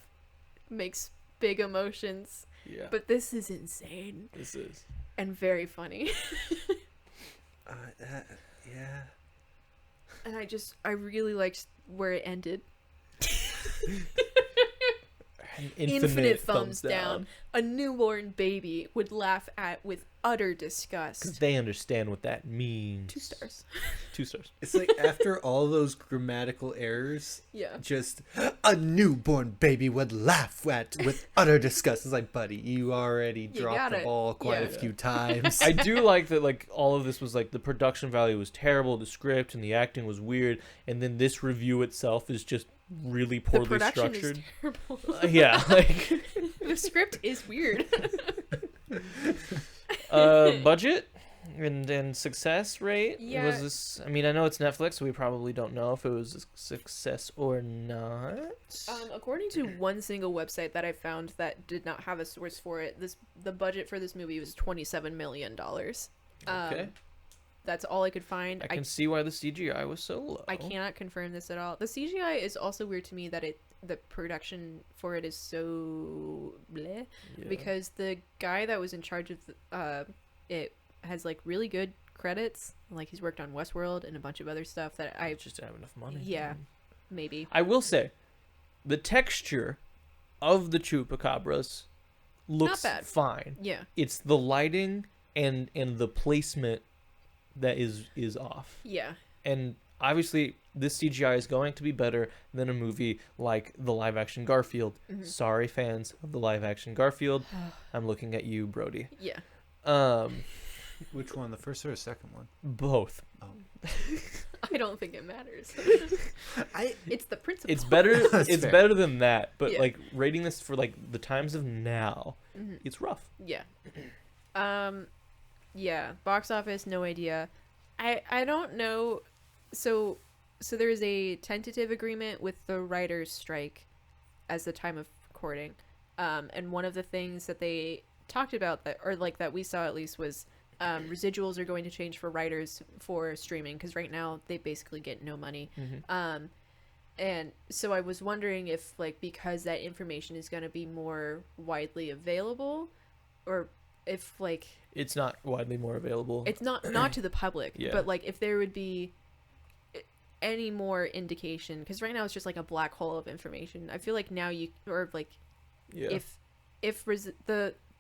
makes big emotions. Yeah. But this is insane This is. and very funny. Yeah. And I really liked where it ended. An Infinite thumbs down. A newborn baby would laugh at with utter disgust. Because they understand what that means. 2 stars. 2 stars. It's like after all those grammatical errors, Yeah. just a newborn baby would laugh at with utter disgust. It's like, buddy, you already dropped got the it. ball quite a Yeah. few times. I do like that, like, all of this was like the production value was terrible, the script and the acting was weird, and then this review itself is just really The poorly production structured. is terrible. Yeah, like The script is weird. budget and success rate. Yeah. Was this? I mean, I know it's Netflix, so we probably don't know if it was a success or not. According to one single website that I found that did not have a source for it, the budget for this movie was $27 million. Okay. That's all I could find. I can see why the CGI was so low. I cannot confirm this at all. The CGI is also weird to me that the production for it is so bleh, Yeah. because the guy that was in charge of it has like really good credits. Like he's worked on Westworld and a bunch of other stuff that I just didn't have enough money. Yeah. maybe. I will say, the texture of the Chupacabras looks bad. fine. Yeah. It's the lighting and the placement that is off. Yeah. And obviously this CGI is going to be better than a movie like the live action Garfield. Mhm. Sorry fans of the live action Garfield. I'm looking at you, Brody. Yeah. Which one, the first or the second one? Both. I don't think it matters. It's the principle. It's better That's it's fair. better than that, but Yeah. like rating this for like the times of now, Mhm. it's rough. Yeah. Yeah. Box office, no idea. I don't know. So So there is a tentative agreement with the writers' strike as the time of recording. And one of the things that they talked about that we saw at least was residuals are going to change for writers for streaming, because right now they basically get no money. And so I was wondering if, like, because that information is going to be more widely available, or if, like, It's not widely more available. it's not to the public, Yeah. but, like, if there would be any more indication, because right now it's just like a black hole of information. I feel like now Yeah. if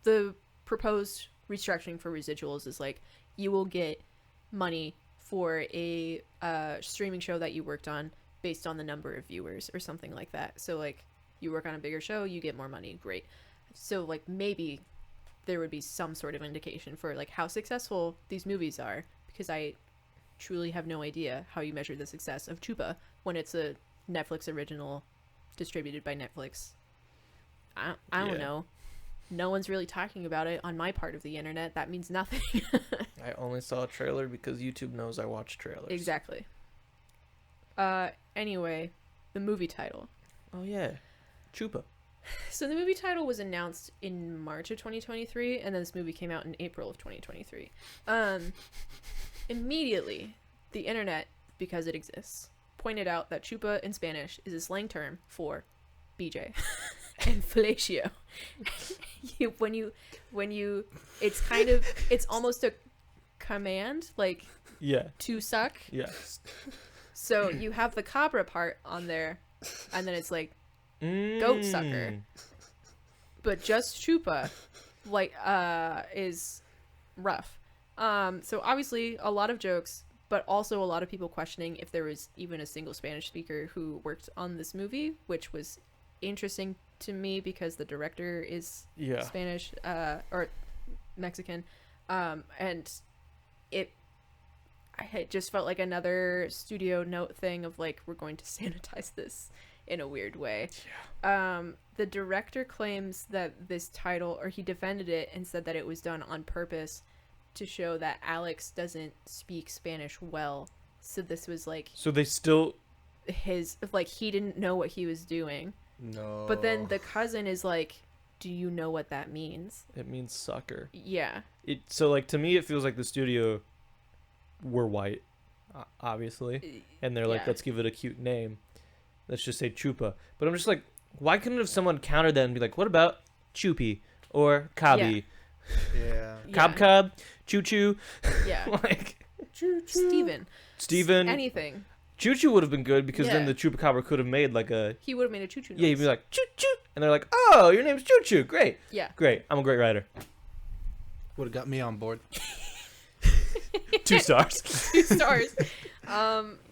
the proposed restructuring for residuals is like, you will get money for a streaming show that you worked on based on the number of viewers or something like that. So, like, you work on a bigger show, you get more money. Great. So, like, maybe there would be some sort of indication for, like, how successful these movies are, because I truly have no idea how you measure the success of Chupa when it's a Netflix original distributed by Netflix. I don't know. No one's really talking about it on my part of the internet. That means nothing. I only saw a trailer because YouTube knows I watch trailers. Exactly. Anyway, the movie title. Oh yeah, Chupa. So the movie title was announced in March of 2023, and then this movie came out in April of 2023. Immediately, the internet, because it exists, pointed out that chupa in Spanish is a slang term for BJ and fellatio. It's almost a command, like, Yeah. to suck. Yes. So you have the cabra part on there, and then it's like goat sucker. But just chupa, like, is rough. So obviously a lot of jokes, but also a lot of people questioning if there was even a single Spanish speaker who worked on this movie, which was interesting to me because the director is Spanish, or Mexican. And I just felt like another studio note thing of, like, we're going to sanitize this in a weird way. The director claims that this title, or he defended it and said that it was done on purpose to show that Alex doesn't speak Spanish well. So this was like, So they still, his, like, he didn't know what he was doing. No. But then the cousin is like, do you know what that means? it means sucker. Yeah. So, like, to me it feels like the studio were white, obviously, and they're like, Yeah. let's give it a cute name. Let's just say Chupa. But I'm just like, why couldn't have someone countered that and be like, what about Chupi or Kabi? Yeah. Cob, Choo Choo. Yeah. Like, Steven. Anything. Choo Choo would have been good because then Yeah. the Chupacabra could have made like a. He would have made a choo-choo noise. Yeah, he'd be like, choo choo. And they're like, oh, your name's Choo Choo. Great. Yeah. Great. I'm a great writer. Would have got me on board. 2 stars. 2 stars.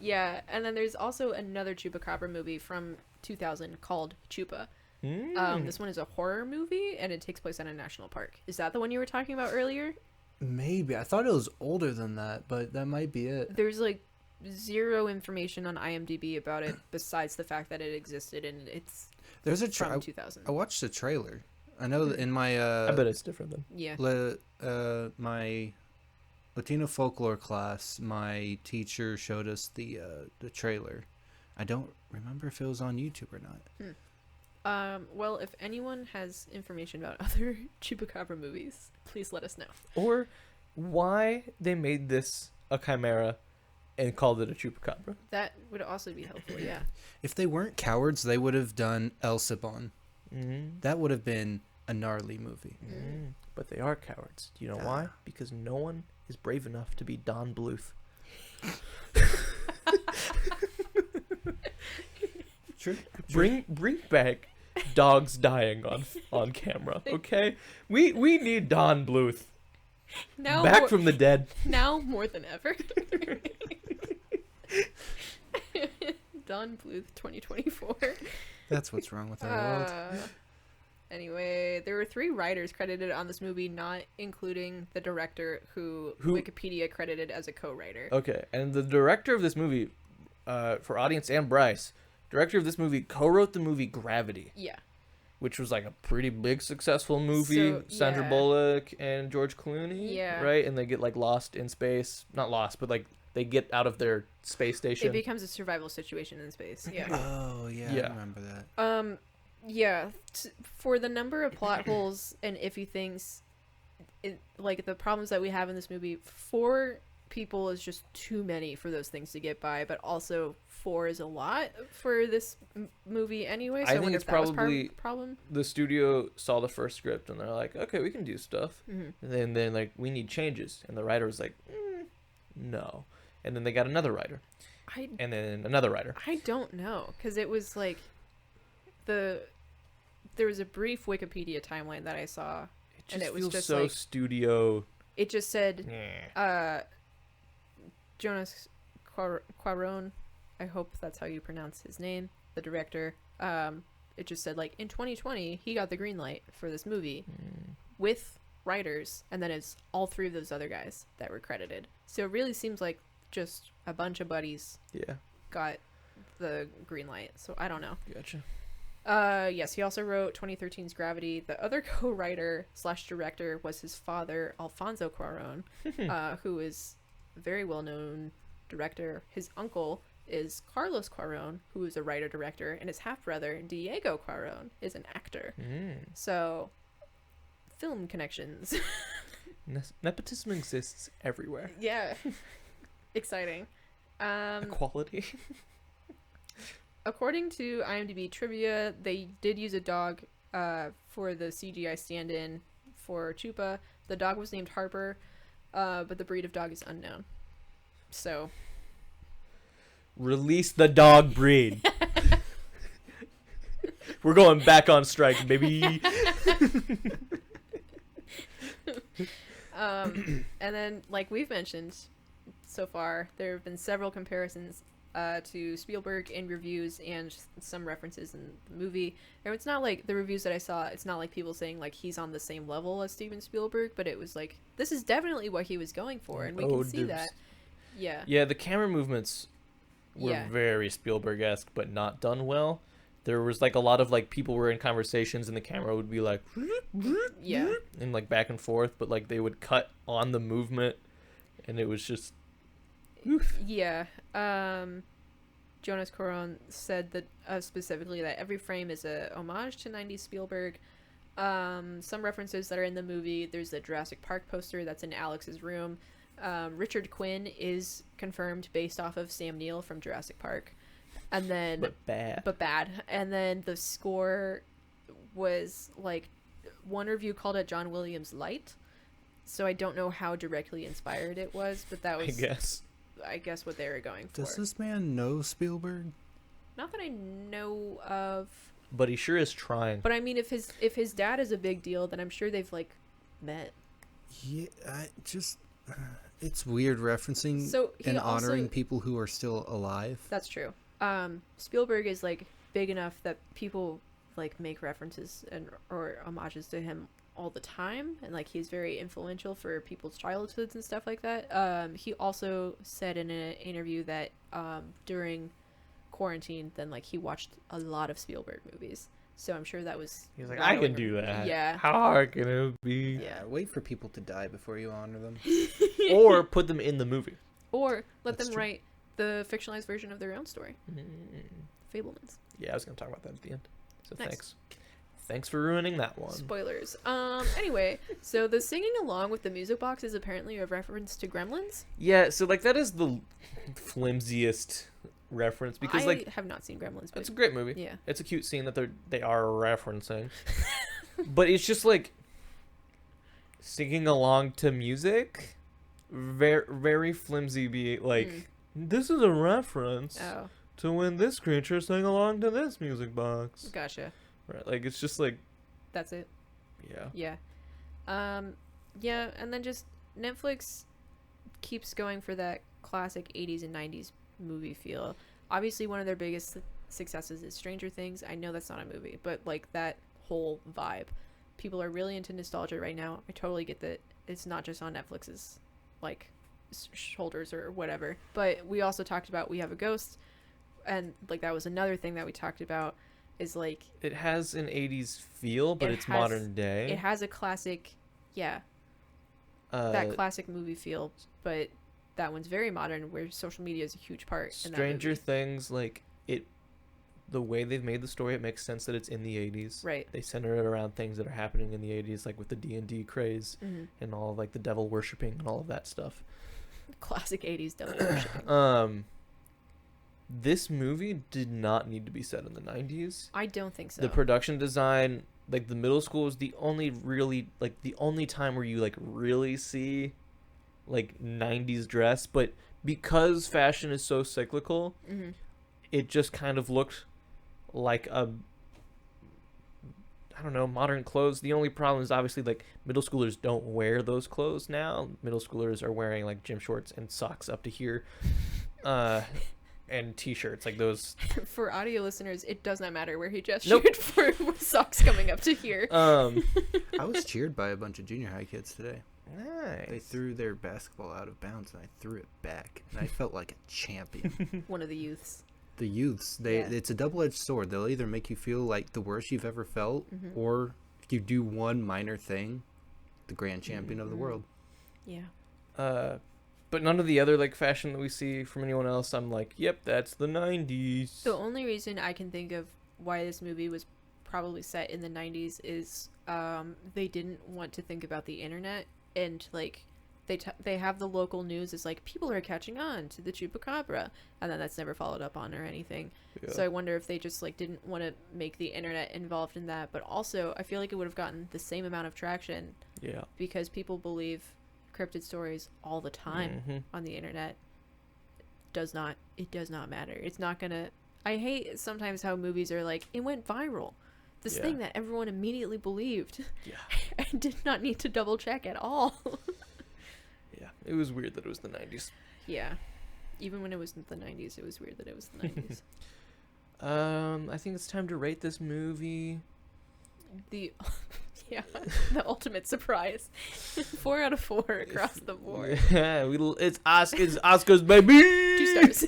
Yeah, and then there's also another Chupacabra movie from 2000 called Chupa. This one is a horror movie, and it takes place in a national park. Is that the one you were talking about earlier? Maybe. I thought it was older than that, but that might be it. There's, like, zero information on IMDb about it besides the fact that it existed, and it's There's a from 2000. I watched the trailer. I know that in my I bet it's different then. Yeah. my Latino folklore class, my teacher showed us the trailer. I don't remember if it was on YouTube or not. Well, if anyone has information about other Chupacabra movies, please let us know. Or why they made this a chimera and called it a Chupacabra. That would also be helpful, yeah. If they weren't cowards, they would have done El Cibon. Mm-hmm. That would have been a gnarly movie. Mm. But they are cowards. Do you know why? Because no one is brave enough to be Don Bluth. True. Bring back dogs dying on camera, okay? We need Don Bluth Now back more, from the dead. now more than ever. Don Bluth 2024. That's what's wrong with our world. Anyway, there were 3 writers credited on this movie, not including the director who Wikipedia credited as a co-writer. Okay, and the director of this movie, for audience and Bryce, director of this movie co-wrote the movie Gravity. Yeah. Which was like a pretty big successful movie. So, Sandra yeah. Bullock and George Clooney. Yeah. Right? And they get like lost in space. Not lost, but like they get out of their space station. It becomes a survival situation in space. Yeah. Oh yeah, Yeah. I remember that. Yeah. For the number of plot holes and iffy things, like the problems that we have in this movie, 4 people is just too many for those things to get by. But also 4 is a lot for this movie anyway. So I I think wonder it's if that was probably problem. the studio saw the first script and they're like, okay, we can do stuff. Mm-hmm. And then like, we need changes. And the writer was like, no. And then they got another writer. And then another writer. I don't know, because it was like there was a brief Wikipedia timeline that I saw, and it was feels just so like studio. it just said Yeah. Jonas Cuarón, I hope that's how you pronounce his name, the director. It just said like in 2020 he got the green light for this movie with writers, and then it's all 3 of those other guys that were credited. So it really seems like just a bunch of buddies Yeah. got the green light. So I don't know. Gotcha. Yes, he also wrote 2013's Gravity. The other co-writer / director was his father, Alfonso Cuarón, who is a very well-known director. His uncle is Carlos Cuarón, who is a writer-director, and his half-brother, Diego Cuarón, is an actor. So, film connections. Nepotism exists everywhere. Yeah. Exciting. Equality. According to IMDb trivia, they did use a dog for the CGI stand-in for Chupa. The dog was named Harper, but the breed of dog is unknown. So, Release the dog breed. We're going back on strike, baby. and then, like we've mentioned so far, there have been several comparisons to Spielberg in reviews and some references in the movie. And it's not like the reviews that I saw, it's not like people saying like he's on the same level as Steven Spielberg, but it was like, this is definitely what he was going for, and we can see that. Yeah. Yeah, the camera movements were Yeah. very Spielberg-esque, but not done well. There was like a lot of like people were in conversations and the camera would be like Yeah. and like back and forth, but like they would cut on the movement and it was just oof. Yeah. Jonas Cuarón said that specifically that every frame is a homage to 90s Spielberg. Some references that are in the movie, there's the Jurassic Park poster that's in Alex's room. Richard Quinn is confirmed based off of Sam Neill from Jurassic Park. And then But bad. And then the score was like, one review called it John Williams light. So I don't know how directly inspired it was, but that was I guess what they were going for. Does this man know Spielberg? Not that I know of. But he sure is trying. But I mean, if his dad is a big deal, then I'm sure they've like met. Yeah, it's weird referencing So he and also- honoring people who are still alive. That's true. Spielberg is like big enough that people like make references or homages to him all the time, and like he's very influential for people's childhoods and stuff like that. He also said in an interview that during quarantine, then like he watched a lot of Spielberg movies. So I'm sure that was. He's like, I can allowing do him- that. Yeah. How hard can it be? Yeah. Wait for people to die before you honor them. Or put them in the movie. Or let That's them true. write the fictionalized version of their own story. Fablemans. Yeah, I was gonna talk about that at the end. So Nice. Thanks for ruining that one. Spoilers. Anyway, so the singing along with the music box is apparently a reference to Gremlins. Yeah, so like that is the flimsiest reference because I like have not seen Gremlins, but it's a great movie. yeah. It's a cute scene that they are referencing. But it's just like singing along to music, very very flimsy. Be like, this is a reference Oh, to when this creature sang along to this music box. gotcha. Right, like it's just like That's it. yeah. Yeah. Yeah, and then just Netflix keeps going for that classic 80s and 90s movie feel. Obviously, one of their biggest successes is Stranger Things. I know that's not a movie, but like that whole vibe. People are really into nostalgia right now. I totally get that it's not just on Netflix's like shoulders or whatever. But we also talked about We Have a Ghost, and like that was another thing that we talked about is like It has an 80s feel, but It it's has- modern day. it has a classic, yeah, that classic movie feel, but that one's very modern, where social media is a huge part. Stranger Things, like the way they've made the story, it makes sense that it's in the 80s. Right. They center it around things that are happening in the 80s, like with the D&D craze and all of, like, the devil worshipping and all of that stuff. Classic 80s devil worshipping. This movie did not need to be set in the 90s. I don't think so. The production design, like, the middle school is the only time where you, like, really see, like, 90s dress. But because fashion is so cyclical, it just kind of looked like I don't know, modern clothes. The only problem is obviously, like, middle schoolers don't wear those clothes now. Middle schoolers are wearing, like, gym shorts and socks up to here, and t-shirts like those. For audio listeners, it does not matter where he Nope. gestured for socks coming up to here. I was cheered by a bunch of junior high kids today. Nice. They threw their basketball out of bounds, and I threw it back, and I felt like a champion. One of the youths. The youths, it's a double-edged sword. They'll either make you feel like the worst you've ever felt, or if you do one minor thing, the grand champion of the world. Yeah. But none of the other, like, fashion that we see from anyone else, I'm like, yep, that's the 90s. The only reason I can think of why this movie was probably set in the 90s is they didn't want to think about the internet, and, like, they have the local news as, like, people are catching on to the Chupacabra, and then that's never followed up on or anything. Yeah. So I wonder if they just, like, didn't want to make the internet involved in that. But also, I feel like it would have gotten the same amount of traction because people believe cryptid stories all the time on the internet. It does not matter. It's not gonna. I hate sometimes how movies are like, it went viral, this thing that everyone immediately believed and did not need to double check at all. Yeah, it was weird that it was the 90s. Yeah, even when it was the 90s, it was weird that it was the 90s. I think it's time to rate this movie. The ultimate surprise. 4 out of 4 across the board. Yeah, it's Oscars, baby. 2 stars.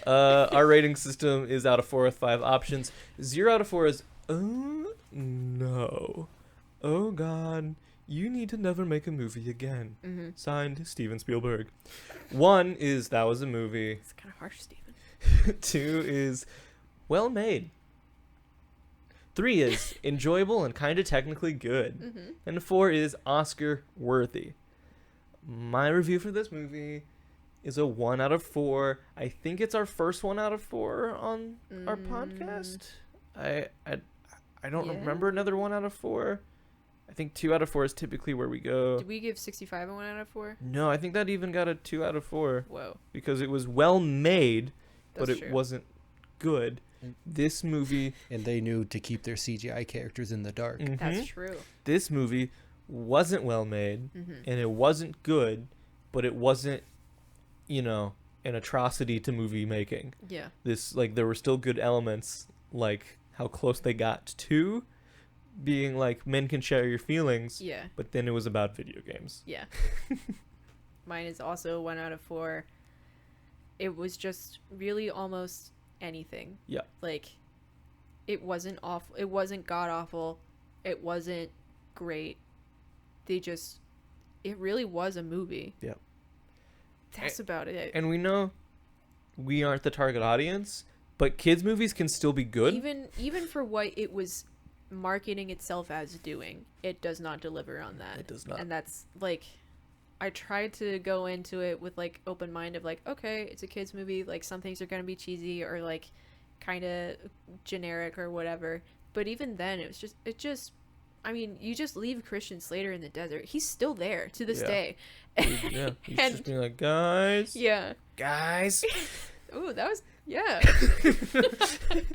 Our rating system is out of 4 with 5 options. 0 out of 4 is no. Oh God, you need to never make a movie again. Signed, Steven Spielberg. 1 is that was a movie. It's kind of harsh, Steven. 2 is well made. 3 is enjoyable and kind of technically good. And 4 is Oscar worthy. My review for this movie is a 1 out of 4. I think it's our first 1 out of 4 on our podcast. I don't remember another 1 out of 4. I think 2 out of 4 is typically where we go. Did we give 65 a 1 out of 4? No, I think that even got a 2 out of 4. Whoa. Because it was well made, but That's it true. wasn't good. This movie... And they knew to keep their CGI characters in the dark. That's true. This movie wasn't well made, and it wasn't good, but it wasn't, an atrocity to movie making. Yeah. This, like, there were still good elements, like how close they got to being like, men can share your feelings. Yeah. But then it was about video games. Yeah. Mine is also 1 out of 4. It was just really almost anything. Yeah. Like, it wasn't awful. It wasn't god awful. It wasn't great. It really was a movie. Yeah. That's about it. And we know we aren't the target audience, but kids movies can still be good. Even for what it was marketing itself as doing, it does not deliver on that. It does not. And that's, like, I tried to go into it with, like, open mind of, like, okay, it's a kids movie, like, some things are gonna be cheesy or, like, kind of generic or whatever, but even then it just I mean, you just leave Christian Slater in the desert, he's still there to this day. Yeah, he's just being like, guys. Ooh, that was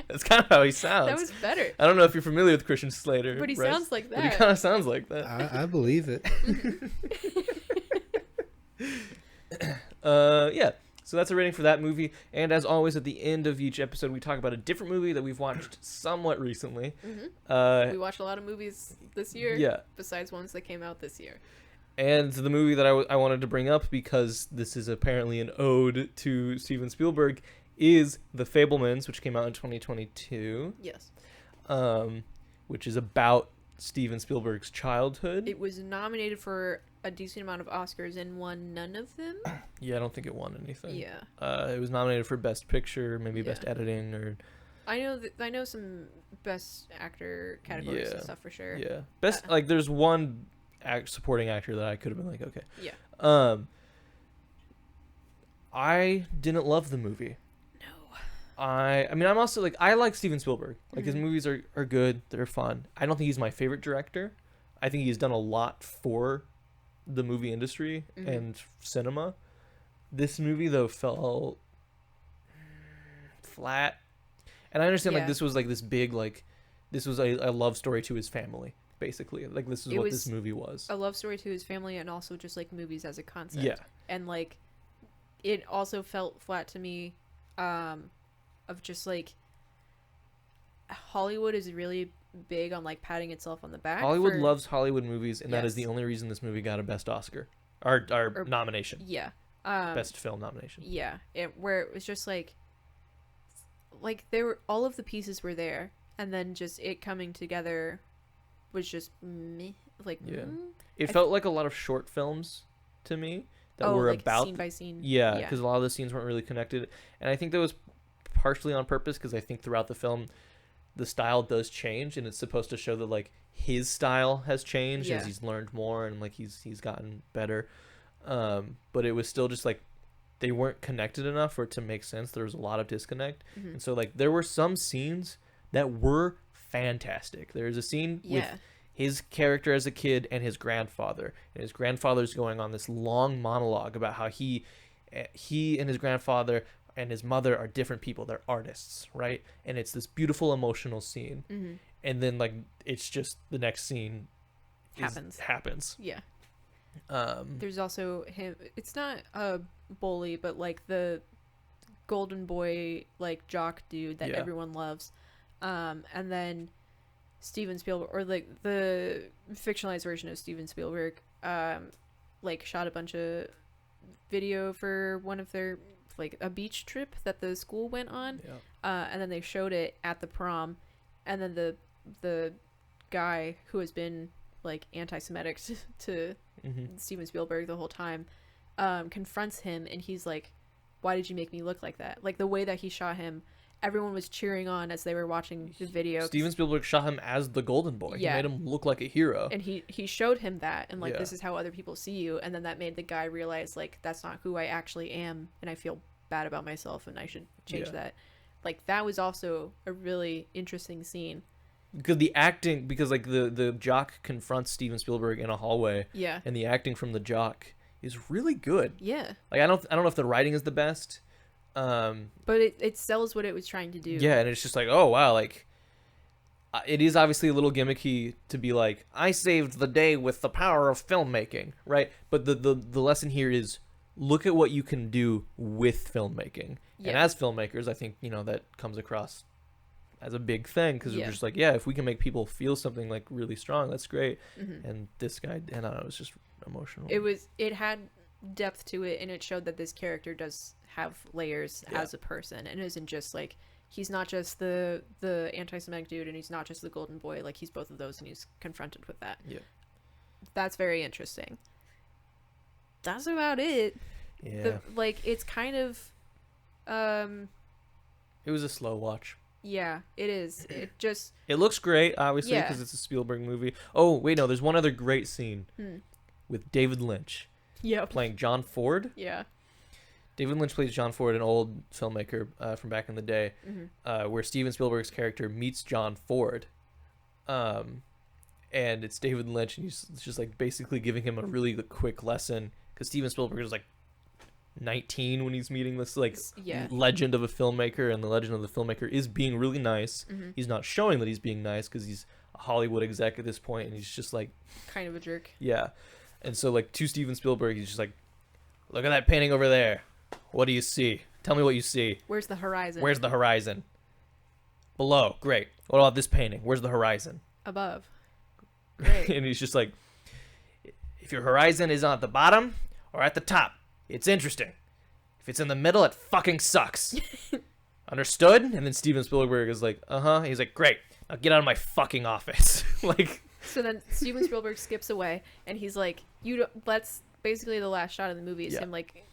That's kind of how he sounds. that was better. I don't know if you're familiar with Christian Slater, But he Bryce, sounds like but he that. kind of sounds like that. I believe it. Yeah. So that's a rating for that movie. And as always, at the end of each episode, we talk about a different movie that we've watched somewhat recently. We watched a lot of movies this year. Yeah. Besides ones that came out this year. And the movie that I wanted to bring up, because this is apparently an ode to Steven Spielberg, is The Fabelmans, which came out in 2022. Yes. Which is about Steven Spielberg's childhood. It was nominated for a decent amount of Oscars and won none of them. Yeah, I don't think it won anything. Yeah. It was nominated for Best Picture, maybe Yeah. Best Editing, or I know some Best Actor categories and stuff for sure. yeah, best like there's one supporting actor that I could have been like, okay. Yeah. I didn't love the movie. No. I mean, I'm also like, I like Steven Spielberg. Like his Mhm. movies are good, they're fun. I don't think he's my favorite director. I think he's done a lot for the movie industry Mhm. and cinema. This movie though felt flat. And I understand like Yeah. this was like this big like this was a love story to his family, basically. Like this is It what was this movie was. A love story to his family and also just like movies as a concept. Yeah. And like it also felt flat to me of just like Hollywood is really big on like patting itself on the back. Hollywood for, loves Hollywood movies, and that is Yes. the only reason this movie got a Best Oscar or nomination. Yeah. Best film nomination. Yeah. Where it was just like there were all of the pieces were there, and then just it coming together was just meh. Like Yeah. mm. It felt like a lot of short films to me that were like about scene by scene. Yeah, because a lot of the scenes weren't really connected, and I think that was partially on purpose because I think throughout the film, the style does change, and it's supposed to show that like his style has changed as Yeah. he's learned more and like he's gotten better. But it was still just like they weren't connected enough for it to make sense. There was a lot of disconnect, Mhm. and so like there were some scenes that were fantastic. There's a scene with Yeah. his character as a kid and his grandfather, and his grandfather's going on this long monologue about how he and his grandfather and his mother are different people. They're artists, right? And it's this beautiful emotional scene. Mhm. And then like it's just the next scene happens. Yeah. Um There's also him. It's not a bully, but like the golden boy, like jock dude that Yeah. everyone loves. And then Steven Spielberg, or like the fictionalized version of Steven Spielberg, like shot a bunch of video for one of their like a beach trip that the school went on. yeah. And then they showed it at the prom, and then the guy who has been like anti-Semitic to Mhm. Steven Spielberg the whole time confronts him, and he's like, "Why did you make me look like that?" Like the way that he shot him, everyone was cheering on as they were watching the video. Steven Spielberg shot him as the golden boy. Yeah. He made him look like a hero. And he showed him that, and like, Yeah. this is how other people see you, and then that made the guy realize like that's not who I actually am, and I feel bad about myself, and I should change Yeah. that. Like that was also a really interesting scene. Because the acting, because like the jock confronts Steven Spielberg in a hallway, Yeah. and the acting from the jock is really good. Yeah. Like I don't know if the writing is the best. But it sells what it was trying to do. Yeah, and it's just like, oh wow, like it is obviously a little gimmicky to be like, I saved the day with the power of filmmaking, right? But the lesson here is look at what you can do with filmmaking. And Yeah. as filmmakers, I think, that comes across as a big thing because Yeah. we're just like, yeah, if we can make people feel something like really strong, that's great. Mhm. And this guy, and I don't know, it was just emotional. It had depth to it, and it showed that this character does have layers Yeah. as a person, and isn't just like, he's not just the anti-Semitic dude, and he's not just the golden boy. Like he's both of those, and he's confronted with that. Yeah. That's very interesting. That's about it. Yeah. It's kind of It was a slow watch. yeah, it is. It just It looks great, obviously, Yeah. because it's a Spielberg movie. Oh, wait, no, there's one other great scene hmm. with David Lynch Yep. playing John Ford. Yeah. David Lynch plays John Ford, an old filmmaker from back in the day, Mm-hmm. where Steven Spielberg's character meets John Ford. And it's David Lynch, and he's just like basically giving him a really quick lesson because Steven Spielberg is like 19 when he's meeting this like Yeah. legend of a filmmaker, and the legend of the filmmaker is being really nice. Mm-hmm. He's not showing that he's being nice because he's a Hollywood exec at this point, and he's just like, Kind of a jerk. yeah. And so like to Steven Spielberg, he's just like, look at that painting over there. What do you see? Tell me what you see. Where's the horizon? Where's the horizon? Below. Great. What about this painting? Where's the horizon? Above? Great. And he's just like, if your horizon is at the bottom or at the top, it's interesting. If it's in the middle, it fucking sucks. Understood? And then Steven Spielberg is like, uh-huh. He's like, great. Now get out of my fucking office. Like, So then Steven Spielberg skips away, and he's like, "You don't." That's basically the last shot of the movie is Yeah. him like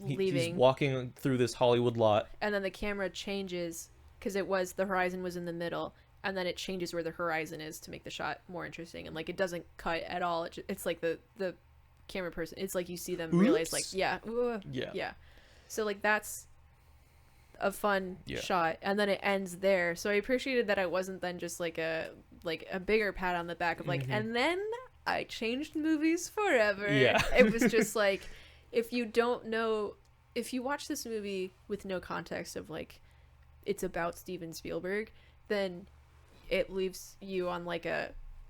He's leaving, walking through this Hollywood lot. and then the camera changes because the horizon was in the middle, and then it changes where the horizon is to make the shot more interesting, and like it doesn't cut at all. It's like the camera person. It's like you see them realize like Yeah. yeah. So like that's a fun Yeah. shot, and then it ends there. So I appreciated that it wasn't then just like a bigger pat on the back of like, and then I changed movies forever. Yeah. It was just like, if you watch this movie with no context of like it's about Steven Spielberg, then it leaves you on like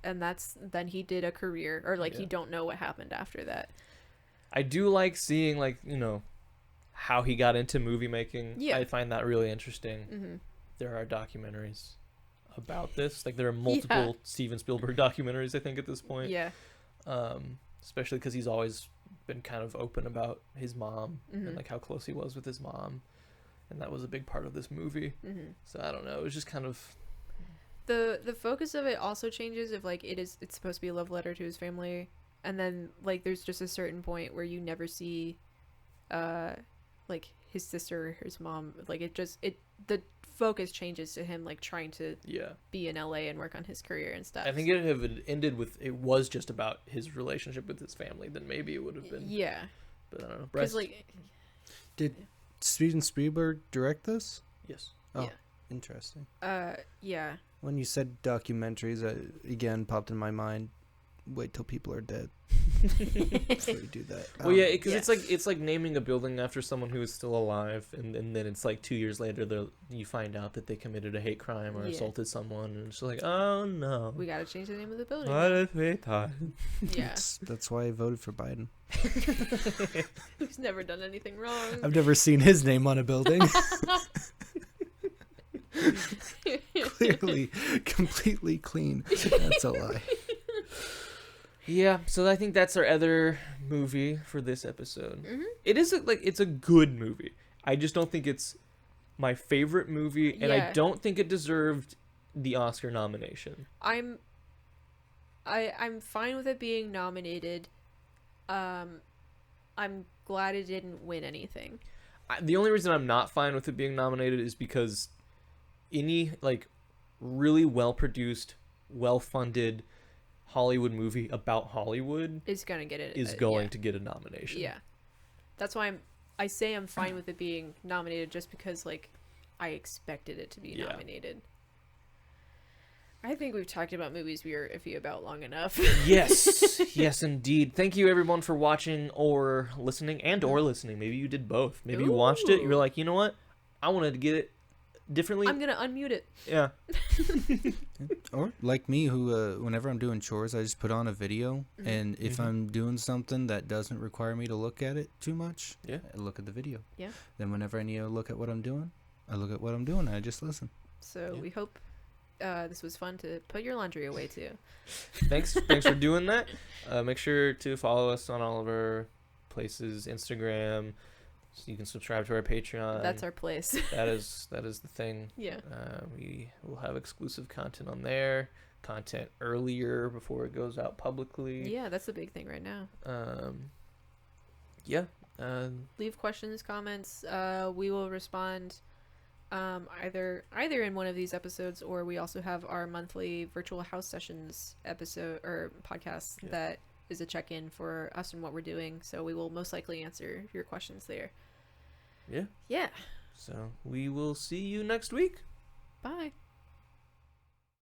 then he did a career, or like you don't know what happened after that. I do like seeing like, how he got into movie making. Yeah. I find that really interesting. There are documentaries about this. Like there are multiple Steven Spielberg documentaries, I think, at this point. Yeah. Especially because he's always been kind of open about his mom and like how close he was with his mom, and that was a big part of this movie. So I don't know. It was just kind of the focus of it also changes if like it's supposed to be a love letter to his family, and then like there's just a certain point where you never see like his sister or his mom. Like the focus changes to him like trying to be in LA and work on his career and stuff. I think it had ended with it was just about his relationship with his family, then maybe it would have been. Yeah. But I don't know. Bryce, like Did Steven Spielberg direct this? yes. Oh, Yeah. interesting. Yeah. When you said documentaries, again popped in my mind. Wait till people are dead before you do that. Well, yeah, because it's like naming a building after someone who is still alive, and then it's like 2 years later you find out that they committed a hate crime or assaulted someone, and it's like, oh no, We gotta change the name of the building. what if we thought? Yeah. That's why I voted for Biden. He's never done anything wrong. I've never seen his name on a building. Clearly, completely clean. That's a lie. Yeah, so I think that's our other movie for this episode. It is it's a good movie. I just don't think it's my favorite movie, and I don't think it deserved the Oscar nomination. I'm fine with it being nominated. I'm glad it didn't win anything. The only reason I'm not fine with it being nominated is because any like really well produced, well funded Hollywood movie about Hollywood Is gonna get it. is going to get a nomination. Yeah, that's why I say I'm fine with it being nominated, just because like I expected it to be nominated. I think we've talked about movies we are iffy about long enough. Yes, indeed. Thank you everyone for watching or listening, or listening. Maybe you did both. Maybe you watched it. You were like, you know what? I wanted to get it differently. I'm gonna unmute it. Yeah. Or like me, who whenever I'm doing chores, I just put on a video, and if I'm doing something that doesn't require me to look at it too much, I look at the video. Yeah. Then whenever I need to look at what I'm doing, I look at what I'm doing, and I just listen. So we hope this was fun to put your laundry away too. Thanks for doing that. Make sure to follow us on all of our places, Instagram. So you can subscribe to our Patreon. That's our place. That is the thing. Yeah. We will have exclusive content on there. Content earlier before it goes out publicly. Yeah, that's the big thing right now. Yeah. Leave questions, comments. We will respond either in one of these episodes, or we also have our monthly virtual house sessions episode or podcast that is a check-in for us and what we're doing. So we will most likely answer your questions there. Yeah. Yeah. So we will see you next week. Bye.